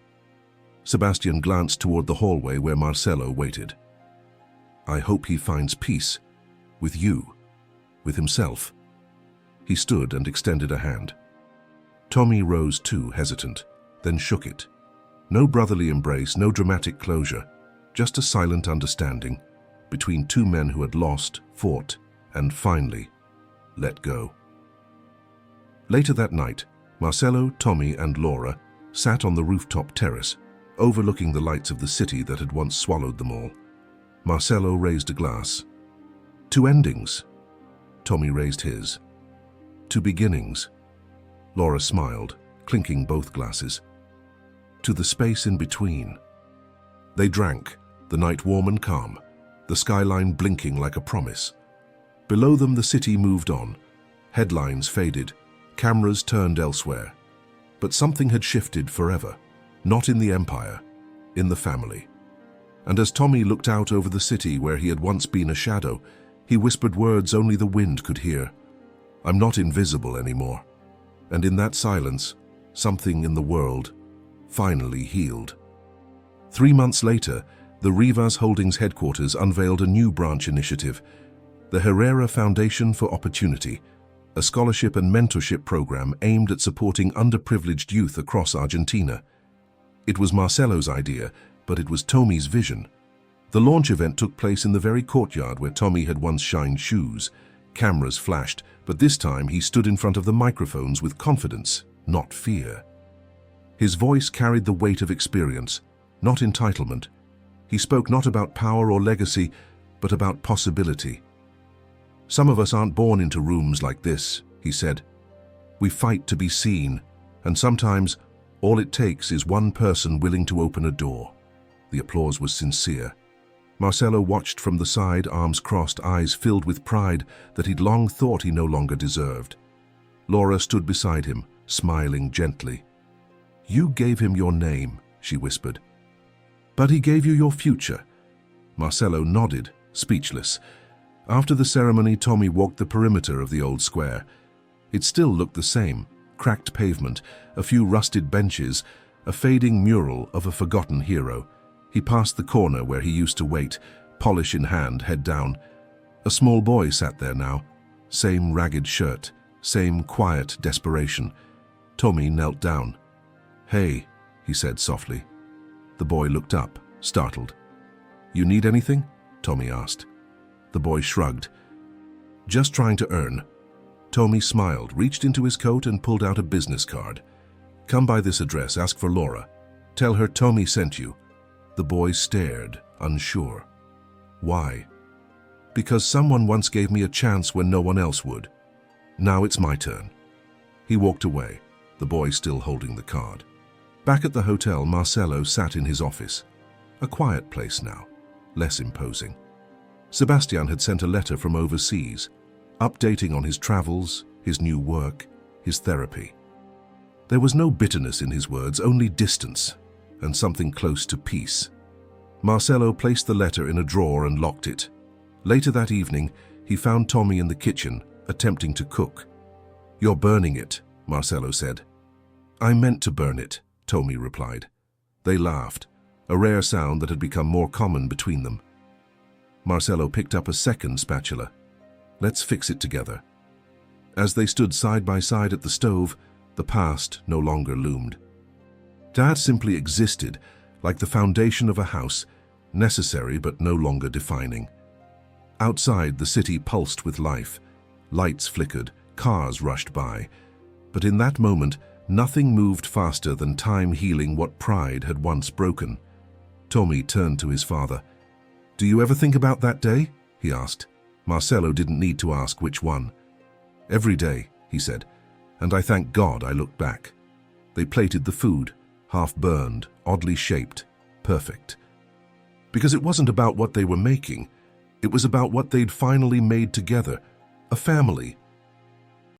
Sebastian glanced toward the hallway where Marcelo waited. "I hope he finds peace. With you. With himself." He stood and extended a hand. Tommy rose too, hesitant, then shook it. No brotherly embrace, no dramatic closure, just a silent understanding between two men who had lost, fought, and finally let go. Later that night, Marcelo, Tommy, and Laura sat on the rooftop terrace, overlooking the lights of the city that had once swallowed them all. Marcelo raised a glass. "To endings." Tommy raised his. "To beginnings." Laura smiled, clinking both glasses. "To the space in between." They drank, the night warm and calm, the skyline blinking like a promise. Below them the city moved on. Headlines faded, cameras turned elsewhere. But something had shifted forever, not in the empire, in the family. And as Tommy looked out over the city where he had once been a shadow, he whispered words only the wind could hear. "I'm not invisible anymore." And in that silence, something in the world finally healed. 3 months later, the Rivas Holdings headquarters unveiled a new branch initiative, the Herrera Foundation for Opportunity, a scholarship and mentorship program aimed at supporting underprivileged youth across Argentina. It was Marcelo's idea, but it was Tommy's vision. The launch event took place in the very courtyard where Tommy had once shined shoes. Cameras flashed, but this time he stood in front of the microphones with confidence, not fear. His voice carried the weight of experience, not entitlement. He spoke not about power or legacy, but about possibility. "Some of us aren't born into rooms like this," he said. "We fight to be seen, and sometimes all it takes is one person willing to open a door." The applause was sincere. Marcelo watched from the side, arms crossed, eyes filled with pride that he'd long thought he no longer deserved. Laura stood beside him, smiling gently. "You gave him your name," she whispered. "But he gave you your future." Marcelo nodded, speechless. After the ceremony, Tommy walked the perimeter of the old square. It still looked the same: cracked pavement, a few rusted benches, a fading mural of a forgotten hero. He passed the corner where he used to wait, polish in hand, head down. A small boy sat there now. Same ragged shirt, same quiet desperation. Tommy knelt down. "Hey," he said softly. The boy looked up, startled. "You need anything?" Tommy asked. The boy shrugged. "Just trying to earn." Tommy smiled, reached into his coat and pulled out a business card. "Come by this address, ask for Laura. Tell her Tommy sent you." The boy stared, unsure. "Why?" "Because someone once gave me a chance when no one else would. Now it's my turn." He walked away, the boy still holding the card. Back at the hotel, Marcelo sat in his office. A quiet place now, less imposing. Sebastian had sent a letter from overseas, updating on his travels, his new work, his therapy. There was no bitterness in his words, only distance, and something close to peace. Marcelo placed the letter in a drawer and locked it. Later that evening, he found Tommy in the kitchen, attempting to cook. "You're burning it," Marcelo said. "I meant to burn it," Tommy replied. They laughed, a rare sound that had become more common between them. Marcelo picked up a second spatula. "Let's fix it together." As they stood side by side at the stove, the past no longer loomed. Dad simply existed, like the foundation of a house, necessary but no longer defining. Outside, the city pulsed with life. Lights flickered, cars rushed by. But in that moment, nothing moved faster than time healing what pride had once broken. Tommy turned to his father. "Do you ever think about that day?" he asked. Marcelo didn't need to ask which one. "Every day," he said, "and I thank God I looked back." They plated the food, half-burned, oddly shaped, perfect. Because it wasn't about what they were making, it was about what they'd finally made together, a family,